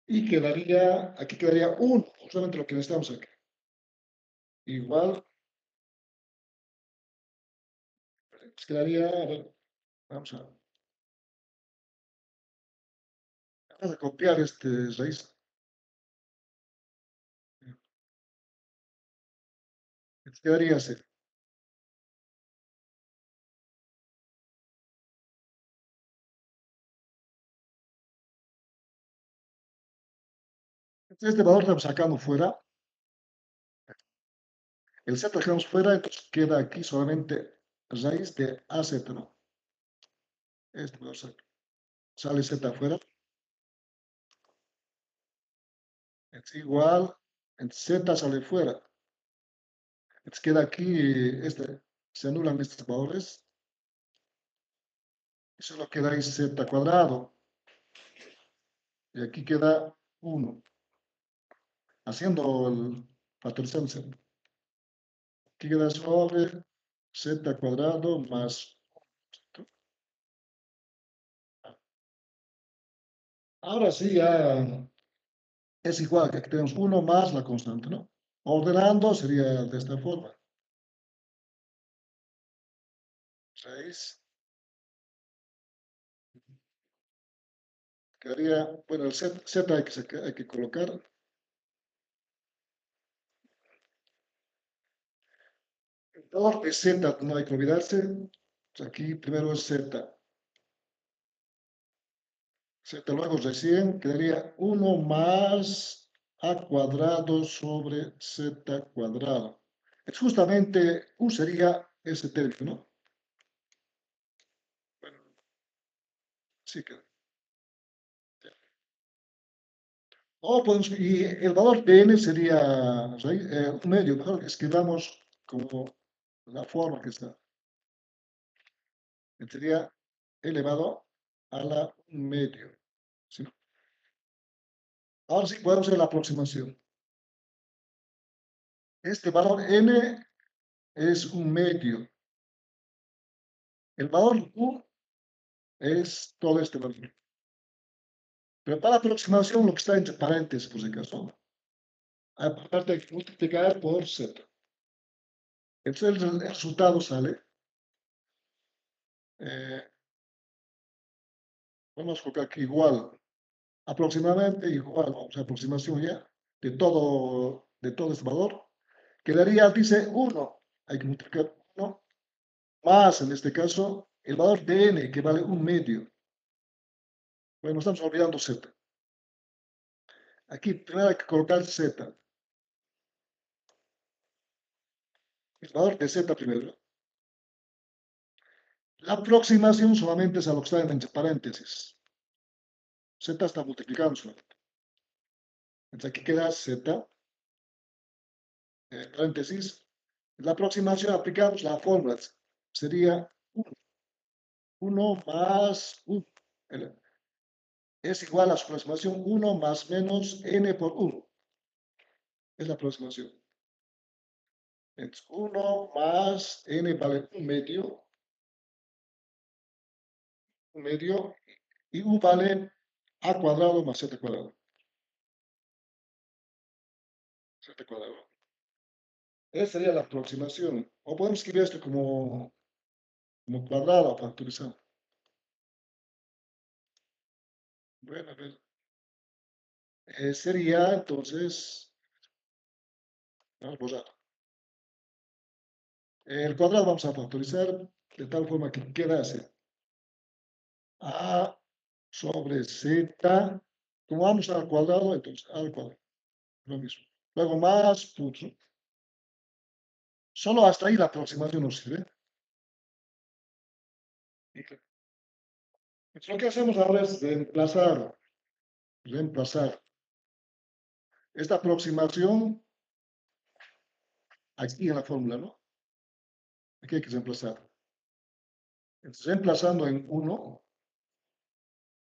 S1: y quedaría, aquí quedaría 1, justamente lo que necesitamos aquí. Igual, pues quedaría, a ver, vamos a copiar este raíz. Quedaría así. Este valor estamos sacando fuera. El z lo dejamos fuera, entonces queda aquí solamente raíz de az, ¿no? Este valor sale z afuera. Es igual, en z sale fuera. Entonces queda aquí, se anulan estos valores. Y solo queda ahí z cuadrado. Y aquí queda 1. Haciendo el factorizando z. Aquí queda sobre z cuadrado más. Ahora sí ya es igual, que aquí tenemos 1 más la constante, ¿no? Ordenando sería de esta forma. 6 quedaría, bueno, el Z hay que colocar. El valor de Z no hay que olvidarse. Aquí primero es Z. Z luego recién quedaría 1 más A cuadrado sobre Z cuadrado. Es justamente U sería ese término, ¿no? Bueno, sí que. O podemos, y el valor de n sería un medio, mejor escribamos como la forma que está. Sería elevado a la un medio. ¿Sí? Ahora sí podemos hacer la aproximación. Este valor n es un medio. El valor u es todo este valor. Pero para aproximación, lo que está entre paréntesis, por si acaso, aparte hay que multiplicar por z. Entonces el resultado sale. eh, Vamos a colocar aquí igual, aproximadamente igual, vamos a aproximación ya de todo este valor. Quedaría, dice 1, hay que multiplicar 1 más, en este caso, el valor de n, que vale un medio. Bueno, estamos olvidando z. Aquí primero hay que colocar z. El valor de z primero. La aproximación solamente es a lo que está entre paréntesis. Z está multiplicando solamente. Entonces aquí queda z, paréntesis. La aproximación aplicamos la fórmula. Sería 1 más 1. Es igual a su aproximación 1 más menos n por 1. Es la aproximación. Entonces 1 más n vale un medio, y u vale a cuadrado más z cuadrado. Z cuadrado. Esa sería la aproximación. O podemos escribir esto como cuadrado factorizado. Bueno, a ver. Sería entonces, vamos a borrar. El cuadrado vamos a factorizar de tal forma que queda así. A sobre Z, como vamos al cuadrado, entonces A al cuadrado, lo mismo. Luego más punto. Solo hasta ahí la aproximación nos sirve. Entonces, lo que hacemos ahora es reemplazar esta aproximación aquí en la fórmula, ¿no? Aquí hay que reemplazar. Entonces, reemplazando en 1,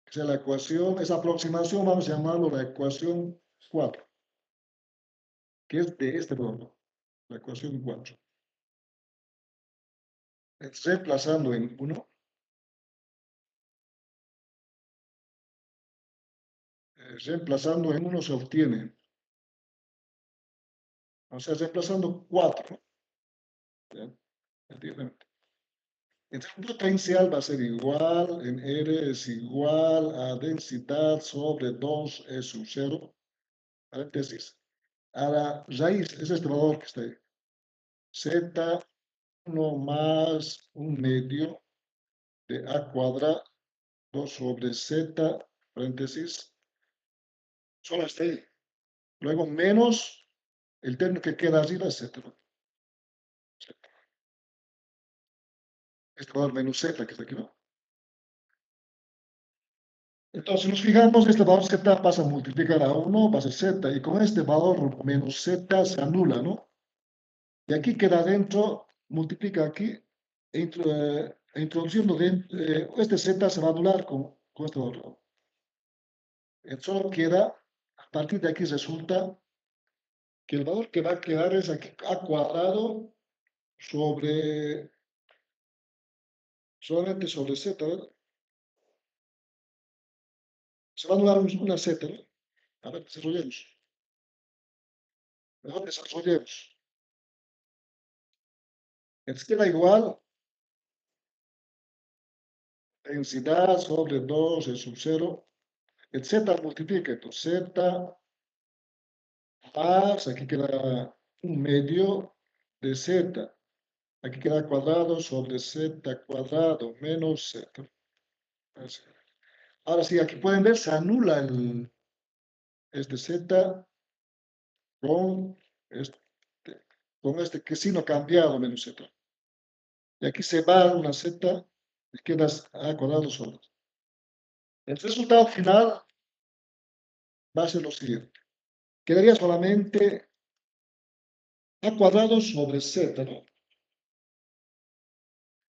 S1: que sea la ecuación, esa aproximación vamos a llamarlo la ecuación 4, que es de este modo, la ecuación 4. Entonces, reemplazando en 1, reemplazando en 1 se obtiene, o sea, reemplazando 4, ¿ya? Entonces, el potencial va a ser igual, en R es igual a densidad sobre 2 E sub 0, paréntesis, a la raíz, es este valor que está ahí, Z 1 más un medio de A cuadrado sobre Z, paréntesis, solo está ahí. Luego menos el término que queda arriba es Z, ¿no? Este valor menos Z que está aquí, ¿no? Entonces, si nos fijamos, este valor Z pasa a multiplicar a 1, va a ser Z, y con este valor menos Z se anula, ¿no? Y aquí queda dentro, multiplica aquí, introduciendo este Z se va a anular con este valor. Solo queda, a partir de aquí resulta que el valor que va a quedar es aquí A cuadrado solamente sobre Z, ¿verdad? Se va a anular una Z, ¿no? A ver, desarrollemos. Mejor desarrollemos. Entonces queda igual densidad sobre 2 E sub 0. el z multiplica, entonces z más, aquí queda un medio de z. Aquí queda cuadrado sobre z cuadrado menos z. Así. Ahora sí, aquí pueden ver, se anula este z con este, con este que signo cambiado menos z. Y aquí se va una z y queda a cuadrado sobre. El resultado final va a ser lo siguiente. Quedaría solamente a cuadrado sobre z, ¿no?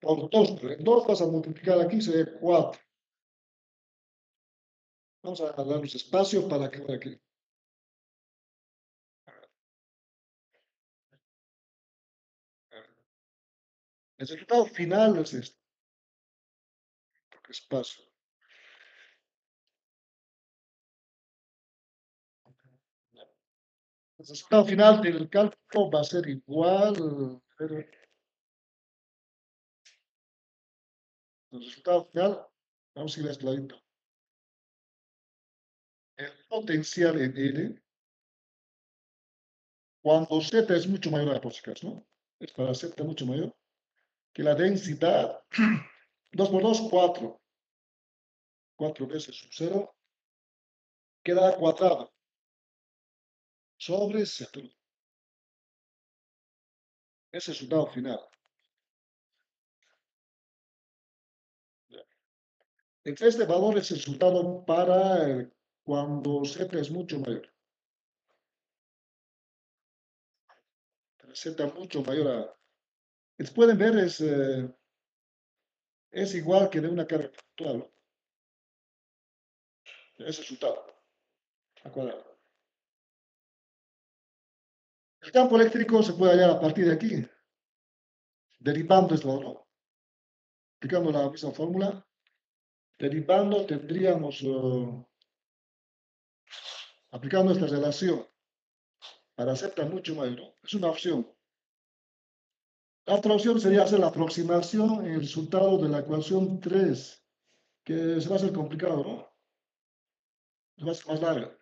S1: Por 2. 2 vas a multiplicar aquí, sería 4. Vamos a darnos espacio para que aquí. El resultado final es este. Espacio. El resultado final del cálculo va a ser igual. El resultado final, vamos a ir a este ladito. El potencial en L, cuando Z es mucho mayor a la por ¿no? Es para Z mucho mayor que la densidad. 2 por 2, 4. 4 veces su 0 queda cuadrado sobre Z. Ese es el resultado final. Entonces, este valor es el resultado para cuando Z es mucho mayor. Z mucho mayor a. Pueden ver, es igual que de una carga actual, ¿no? Ese es el resultado. Al cuadrado. El campo eléctrico se puede hallar a partir de aquí, derivando esto, ¿no? Aplicando la misma fórmula, derivando tendríamos, aplicando esta relación para Z mucho mayor, ¿no? Es una opción. La otra opción sería hacer la aproximación en el resultado de la ecuación 3, que se va a hacer complicado, ¿no? Va a ser más larga.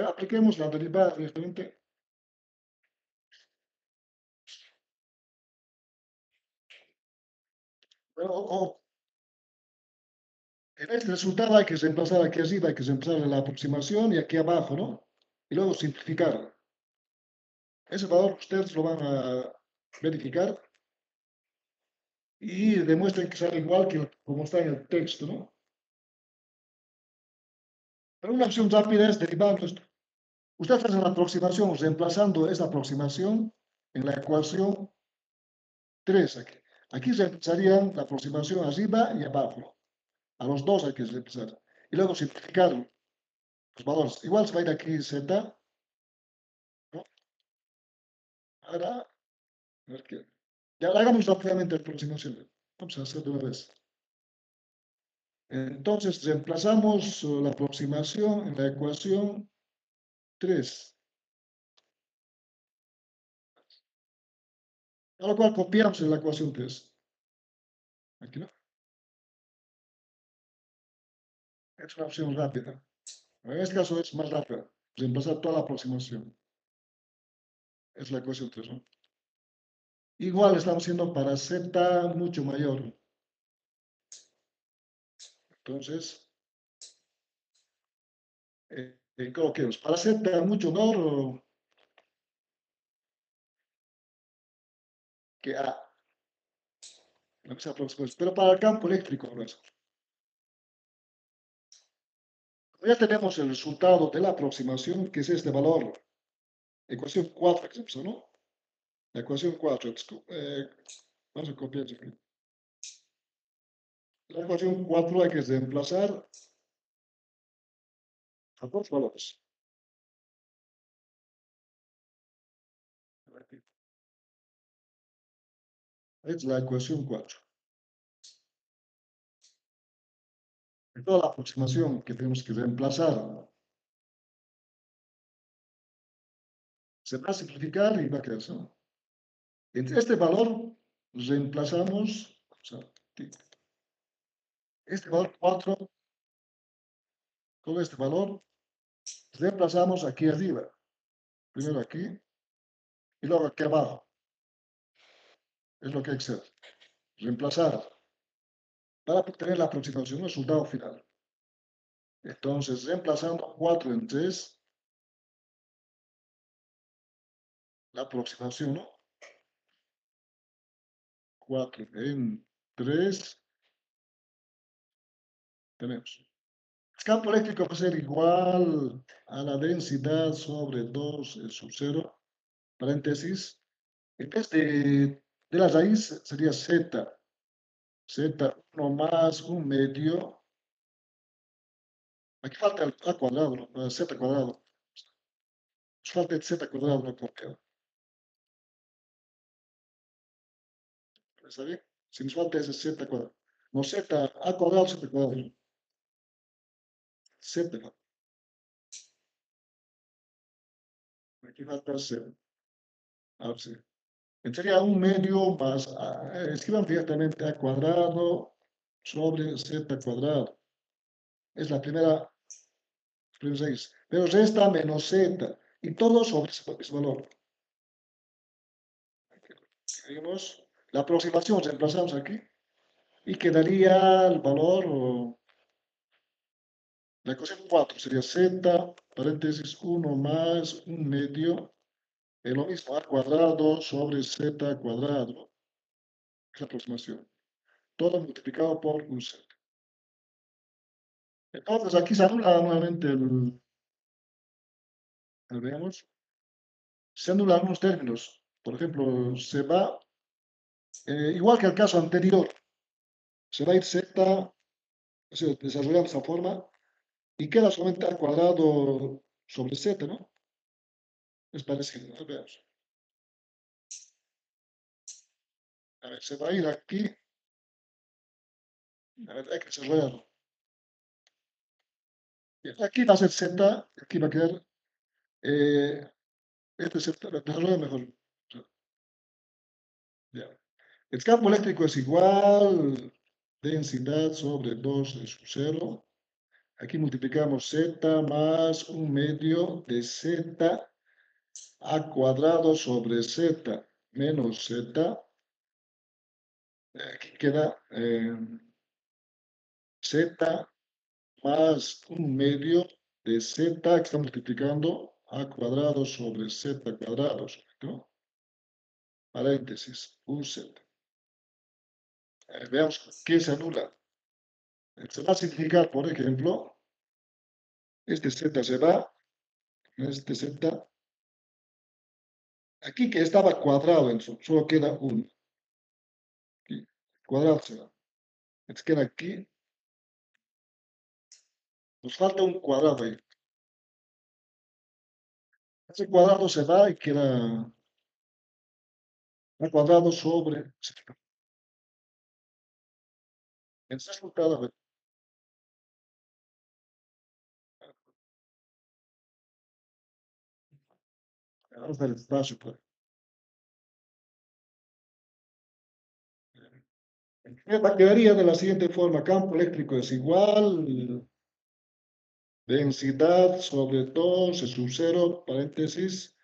S1: Apliquemos la derivada directamente. Bueno, en este resultado hay que reemplazar aquí arriba, hay que reemplazar la aproximación y aquí abajo, ¿no? Y luego simplificar. Ese valor ustedes lo van a verificar y demuestren que sale igual que como está en el texto, ¿no? Pero una opción rápida es derivando esto. Ustedes hacen la aproximación reemplazando esa aproximación en la ecuación 3 aquí. Aquí reemplazarían la aproximación arriba y abajo. A los dos hay que reemplazar. Y luego simplificar los valores. Igual se va a ir aquí z, ¿no? Ahora, a ver qué. Ya hagamos rápidamente la aproximación. Vamos a hacer de una vez. Entonces, reemplazamos la aproximación en la ecuación 3. A lo cual copiamos en la ecuación 3. Aquí no. Es una opción rápida. En este caso es más rápida. Reemplazar toda la aproximación. Es la ecuación 3, ¿no? Igual estamos haciendo para z mucho mayor. Entonces, coloquemos para z mucho menor que a. Pero para el campo eléctrico, ¿no? Ya tenemos el resultado de la aproximación, que es este valor. Ecuación 4, ¿no? La ecuación 4. Vamos a copiar aquí. La ecuación 4 hay que reemplazar a dos valores. Es la ecuación 4. En toda la aproximación que tenemos que reemplazar, se va a simplificar y va a quedar, ¿no? En este valor reemplazamos, o sea, este valor 4 con este valor, reemplazamos aquí arriba. Primero aquí y luego aquí abajo. Es lo que hay que hacer. Reemplazar para obtener la aproximación del resultado final. Entonces, reemplazando 4 en 3, la aproximación, ¿no? 4 en 3, tenemos. El campo eléctrico va a ser igual a la densidad sobre 2 sub 0, paréntesis. En vez de la raíz sería z, z1 más un medio. Aquí falta el a cuadrado, ¿no? Z cuadrado. Nos falta el z cuadrado, no copiado. ¿Está bien? Si nos falta ese z cuadrado. No, z a cuadrado, z cuadrado. Z, ¿no? Aquí falta z. Ahora sí. Sería un medio más, escriban directamente a cuadrado sobre z cuadrado. Es la primera raíz. Pero resta menos z. Y todo sobre ese valor. Seguimos. La aproximación reemplazamos aquí. Y quedaría el valor, la ecuación 4 sería z, paréntesis 1 más un medio, es lo mismo, a cuadrado sobre z cuadrado. Es la aproximación. Todo multiplicado por un z. Entonces aquí se anula nuevamente veamos, se anulan algunos términos. Por ejemplo, se va, igual que el caso anterior, se va a ir z, o sea, desarrollando esa forma, y queda solamente a cuadrado sobre z, ¿no? Es parecido, ¿no? Veamos. A ver, se va a ir aquí, a ver, hay que desarrollarlo. Bien, aquí va a ser z, aquí va a quedar, este z, desarrolla mejor. Ya. El campo eléctrico es igual, densidad sobre 2 de su 0. Aquí multiplicamos z más un medio de z a cuadrado sobre z menos z. Aquí queda z más un medio de z que está multiplicando a cuadrado sobre z cuadrado, ¿no? Paréntesis, un z. Veamos qué se anula. Se va a simplificar, por ejemplo, este z se va, este z. Aquí que estaba cuadrado, solo queda 1. Cuadrado se va. Entonces queda aquí. Nos falta un cuadrado ahí. Ese cuadrado se va y queda un cuadrado sobre. Entonces resultado, a ver, vamos a ver el espacio. Pues. Quedaría de la siguiente forma: campo eléctrico es igual, densidad sobre 2 es un 0, paréntesis.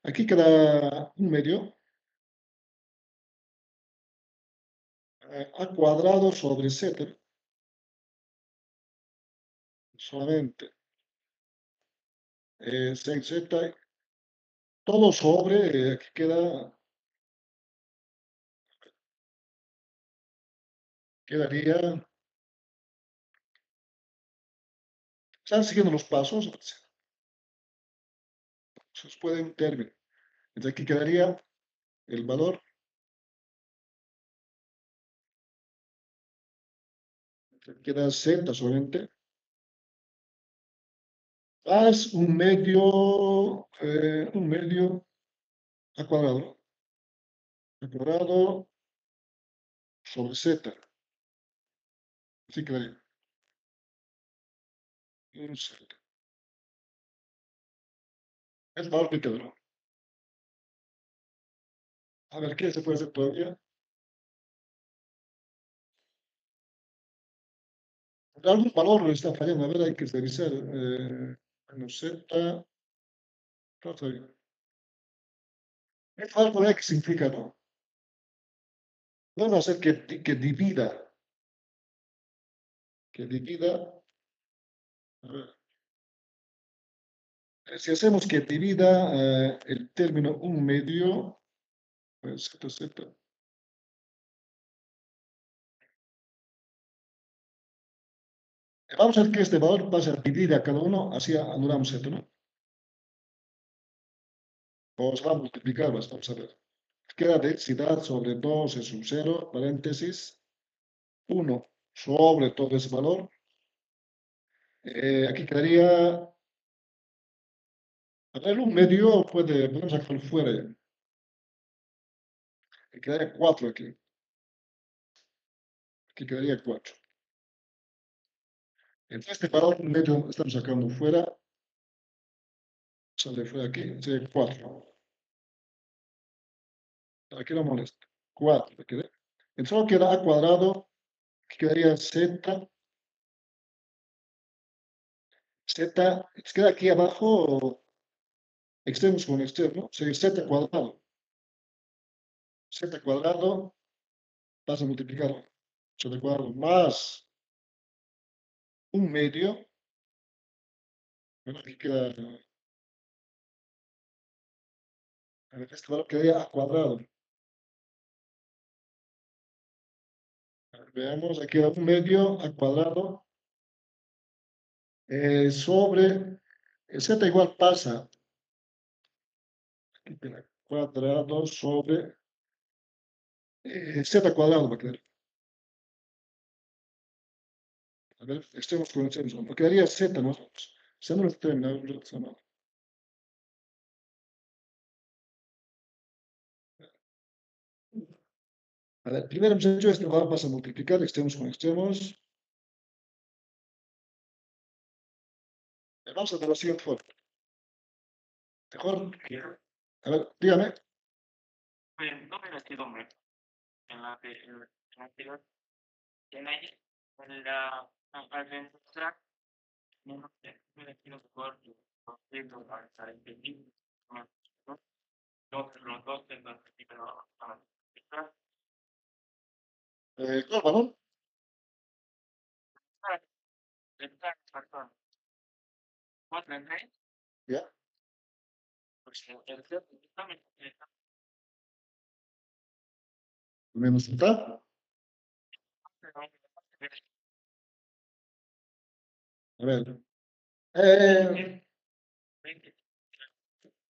S1: Aquí queda un medio. A cuadrado sobre z, solamente 6z, todo sobre, aquí quedaría, están siguiendo los pasos, se os puede un término. Entonces aquí quedaría el valor, queda z solamente, más un medio a cuadrado sobre z, así quedaría, un z. Es el valor que quedó. A ver, ¿qué se puede hacer todavía? Algún valor está fallando. A ver, hay que revisar. Menos Z. No, está bien. Esto algo X significa, ¿no? Vamos a hacer que divida. Que divida. A ver. Si hacemos que divida el término 1/2, pues Z. Vamos a ver que este valor va a ser dividir a cada uno, así anulamos esto, ¿no? O se va a multiplicar, vamos a ver. Queda densidad sobre 2 es un 0, paréntesis, 1 sobre todo ese valor. Aquí quedaría, a ver, 1/2 podemos sacarlo fuera ya. Quedaría 4 aquí. Aquí quedaría 4. Entonces este valor 1/2 estamos sacando fuera. Sale fuera aquí, sería 4. Aquí no molesta. 4. Entonces solo queda a cuadrado, aquí quedaría z. Z, queda aquí abajo extremos con extremo, sería z cuadrado. Z cuadrado vas a multiplicar z cuadrado más 1/2. Bueno, aquí queda, a ver, este valor quedaría a cuadrado. Veamos, aquí queda 1/2 a cuadrado sobre z igual pasa. Aquí queda cuadrado sobre z cuadrado va a quedar. A ver, extremos con extremos. No quedaría z, ¿no? Z no lo termina. A ver, primero hemos hecho esto, ahora vas a multiplicar extremos con extremos. Vamos a hacer la siguiente forma. Mejor, a ver, dígame.
S3: No me vestido, hombre. En la anterior, en ahí, en la demostrar, no me vestido por para entender, los dos tengo para explicar.
S1: ¿Cuál valor?
S3: Cuatro en tres,
S1: Ya,
S3: pues el ser, también,
S1: menos Z. A ver.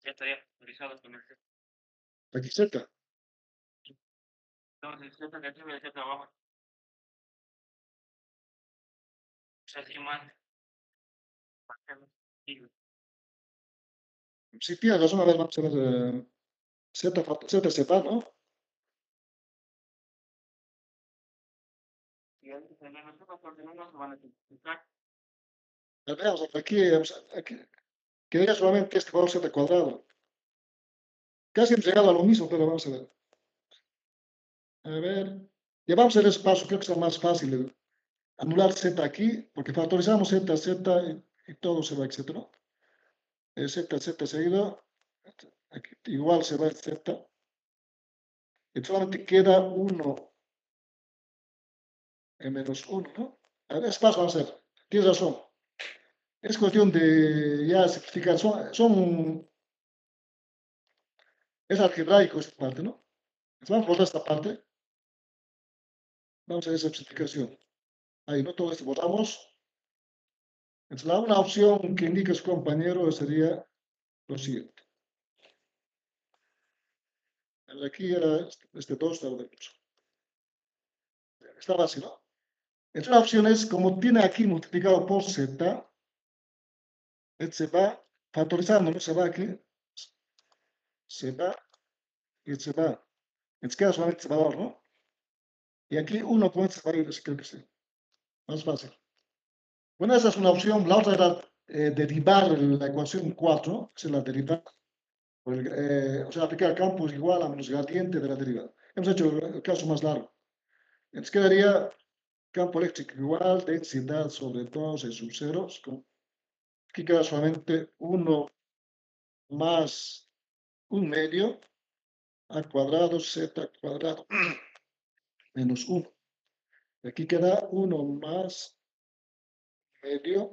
S3: ya estaría actualizado con el ser.
S1: Aquí Z.
S3: Entonces, el ser negativo y el ser abajo. O sea, ¿qué más?
S1: Sí, tienes razón. A ver, vamos a ver. Z Z, ¿no?
S3: Y antes de nosotros, porque no nos van a explicar.
S1: A ver, veamos, aquí quedaría solamente este valor Z cuadrado. Casi hemos llegado a lo mismo, pero vamos a ver. A ver. Ya vamos a ver ese paso, creo que está más fácil. Anular Z aquí, porque factorizamos Z y todo se va, etc. ¿no? Z seguido, aquí igual se va el Z. Y solamente queda 1 en menos 1, ¿no? A ver, es paso vamos a hacer. Tienes razón. Es cuestión de ya simplificar. Es algebraico esta parte, ¿no? Entonces vamos a borrar esta parte. Vamos a esa simplificación. Ahí, ¿no? Todo esto borramos. Entonces, una opción que indica su compañero sería lo siguiente. Aquí era este 2, estaba derecho. Está así, ¿no? Entonces, la opción es, como tiene aquí multiplicado por Z, se va factorizando, ¿no? Se va aquí, se va y se va. Entonces queda solamente este valor, ¿no? Y aquí 1 con este valor, creo que sí. Más fácil. Bueno, esa es una opción. La otra era derivar la ecuación 4, que es la derivada. O sea, aplicar campo es igual a menos gradiente de la derivada. Hemos hecho el caso más largo. Entonces quedaría campo eléctrico igual, densidad sobre 2 en sub 0. Aquí queda solamente 1 más 1/2 a cuadrado z cuadrado menos 1. Aquí queda 1 más medio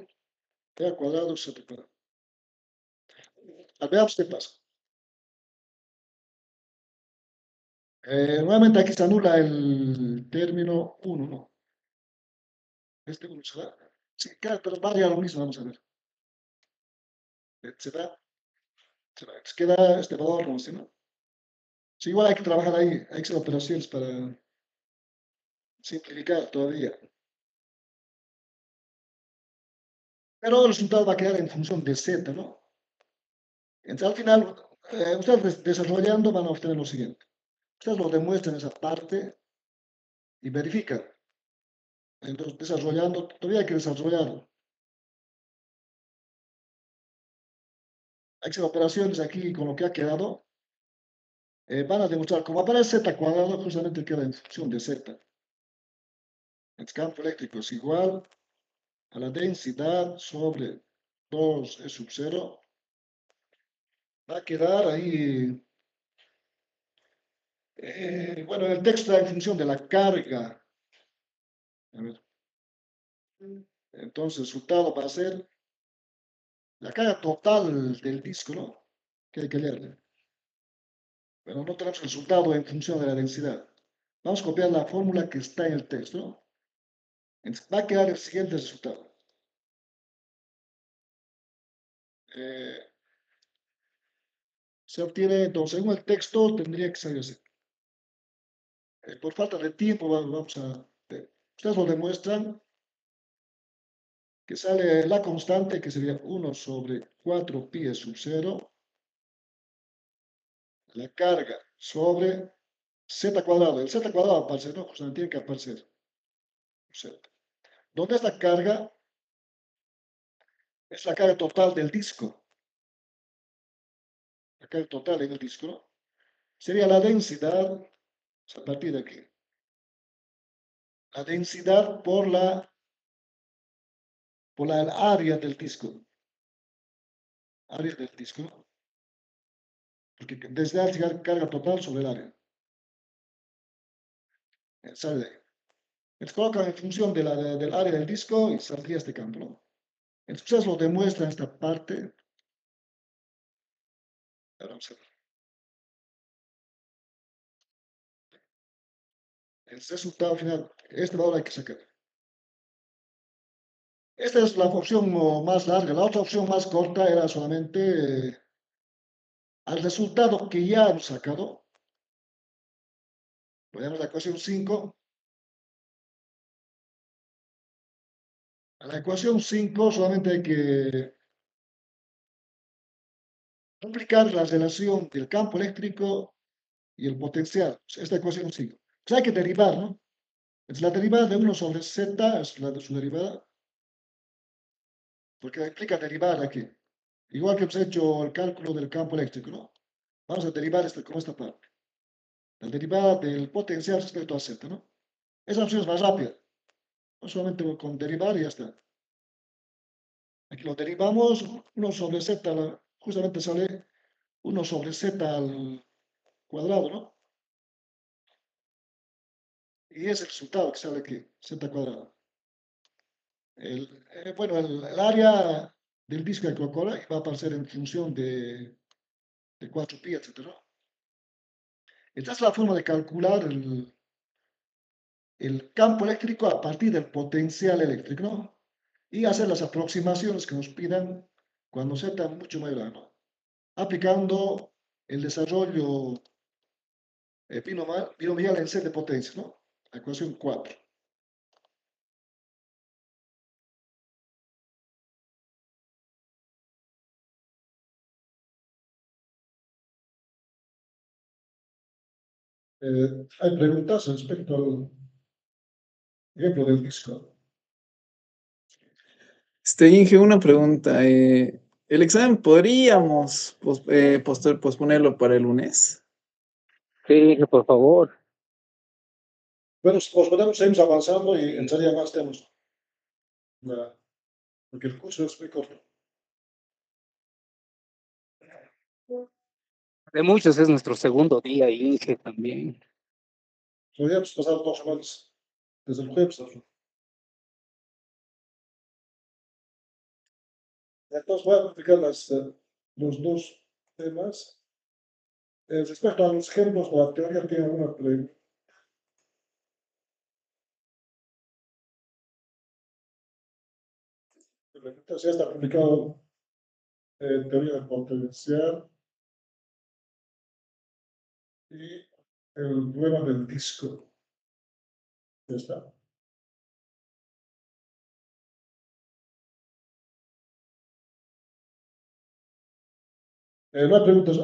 S1: a cuadrado z cuadrado. Veamos qué pasa. Nuevamente aquí se anula el término 1, ¿no? Este 1 se da. Sí, claro, pero vale lo mismo, vamos a ver. Se da. Queda este valor, ¿no? ¿Sí, no? Sí, igual hay que trabajar ahí, hay que hacer operaciones para simplificar todavía. Pero el resultado va a quedar en función de z, ¿no? Entonces, al final, ustedes desarrollando van a obtener lo siguiente. Ustedes lo demuestran esa parte y verifican. Entonces, desarrollando, todavía hay que desarrollarlo. Hay que hacer operaciones aquí con lo que ha quedado. Van a demostrar, como aparece z cuadrado, justamente queda en función de z. El campo eléctrico es igual a la densidad sobre 2 E sub 0. Va a quedar ahí, bueno, el texto está en función de la carga. A ver. Entonces, el resultado va a ser la carga total del disco, ¿no? Que hay que leerle. Pero no tenemos el resultado en función de la densidad. Vamos a copiar la fórmula que está en el texto, ¿no? Entonces, va a quedar el siguiente resultado. Se obtiene, entonces, según el texto, tendría que salir así. Por falta de tiempo, vamos a ver. Ustedes lo demuestran que sale la constante, que sería 1 sobre 4 pi sub 0, la carga sobre z cuadrado. El z cuadrado aparece, ¿no? Justamente tiene que aparecer. Z. ¿Dónde es la carga? Es la carga total del disco. La carga total en el disco, ¿no? Sería la densidad, a partir de aquí. La densidad por la área del disco. Área del disco, ¿no? Porque densidad es carga total sobre el área. Sale de ahí. Entonces colocan en función del área del disco y saldría este campo, ¿no? Entonces ustedes lo demuestran esta parte. Ahora vamos a ver. El resultado final, este valor hay que sacar. Esta es la opción más larga. La otra opción más corta era solamente al resultado que ya hemos sacado. Ponemos la ecuación 5. A la ecuación 5 solamente hay que aplicar la relación del campo eléctrico y el potencial. Esta ecuación 5. Pues hay que derivar, ¿no? Es la derivada de 1 sobre z, es la de su derivada, porque implica derivar aquí. Igual que hemos hecho el cálculo del campo eléctrico, ¿no? Vamos a derivar con esta parte. La derivada del potencial respecto a z, ¿no? Esa opción es más rápida. No solamente con derivar y ya está. Aquí lo derivamos, 1 sobre z, justamente sale 1 sobre z al cuadrado, ¿no? Y es el resultado que sale aquí, z cuadrado. Bueno, el área del disco de Coca-Cola va a aparecer en función de 4 pi, etc. Esta es la forma de calcular el campo eléctrico a partir del potencial eléctrico, ¿no? Y hacer las aproximaciones que nos pidan cuando z mucho mayor a, ¿no? Aplicando el desarrollo binomial en C de potencia, ¿no? La ecuación 4. Hay preguntas respecto al ejemplo del disco.
S4: Inge, una pregunta. ¿El examen podríamos posponerlo para el lunes?
S5: Sí, por favor.
S1: Bueno, si os podemos seguir avanzando y entraría más temas. Porque el curso es muy corto.
S5: De muchos es nuestro segundo día, Inge también.
S1: Podríamos pasar 2 semanas, desde el jueves. Entonces voy a explicar los dos temas. Respecto a los ejemplos, la teoría tiene una pregunta. Entonces ya está publicado teoría del potencial y el problema del disco. Ya está. No hay preguntas.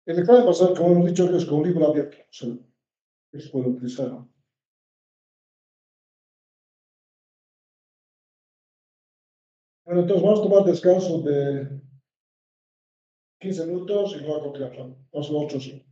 S1: El examen pasado, como hemos dicho, es con libro abierto. O sea, eso puede utilizar. Bueno, entonces vamos a tomar descanso de 15 minutos y luego continuamos. Vamos a 8, sí.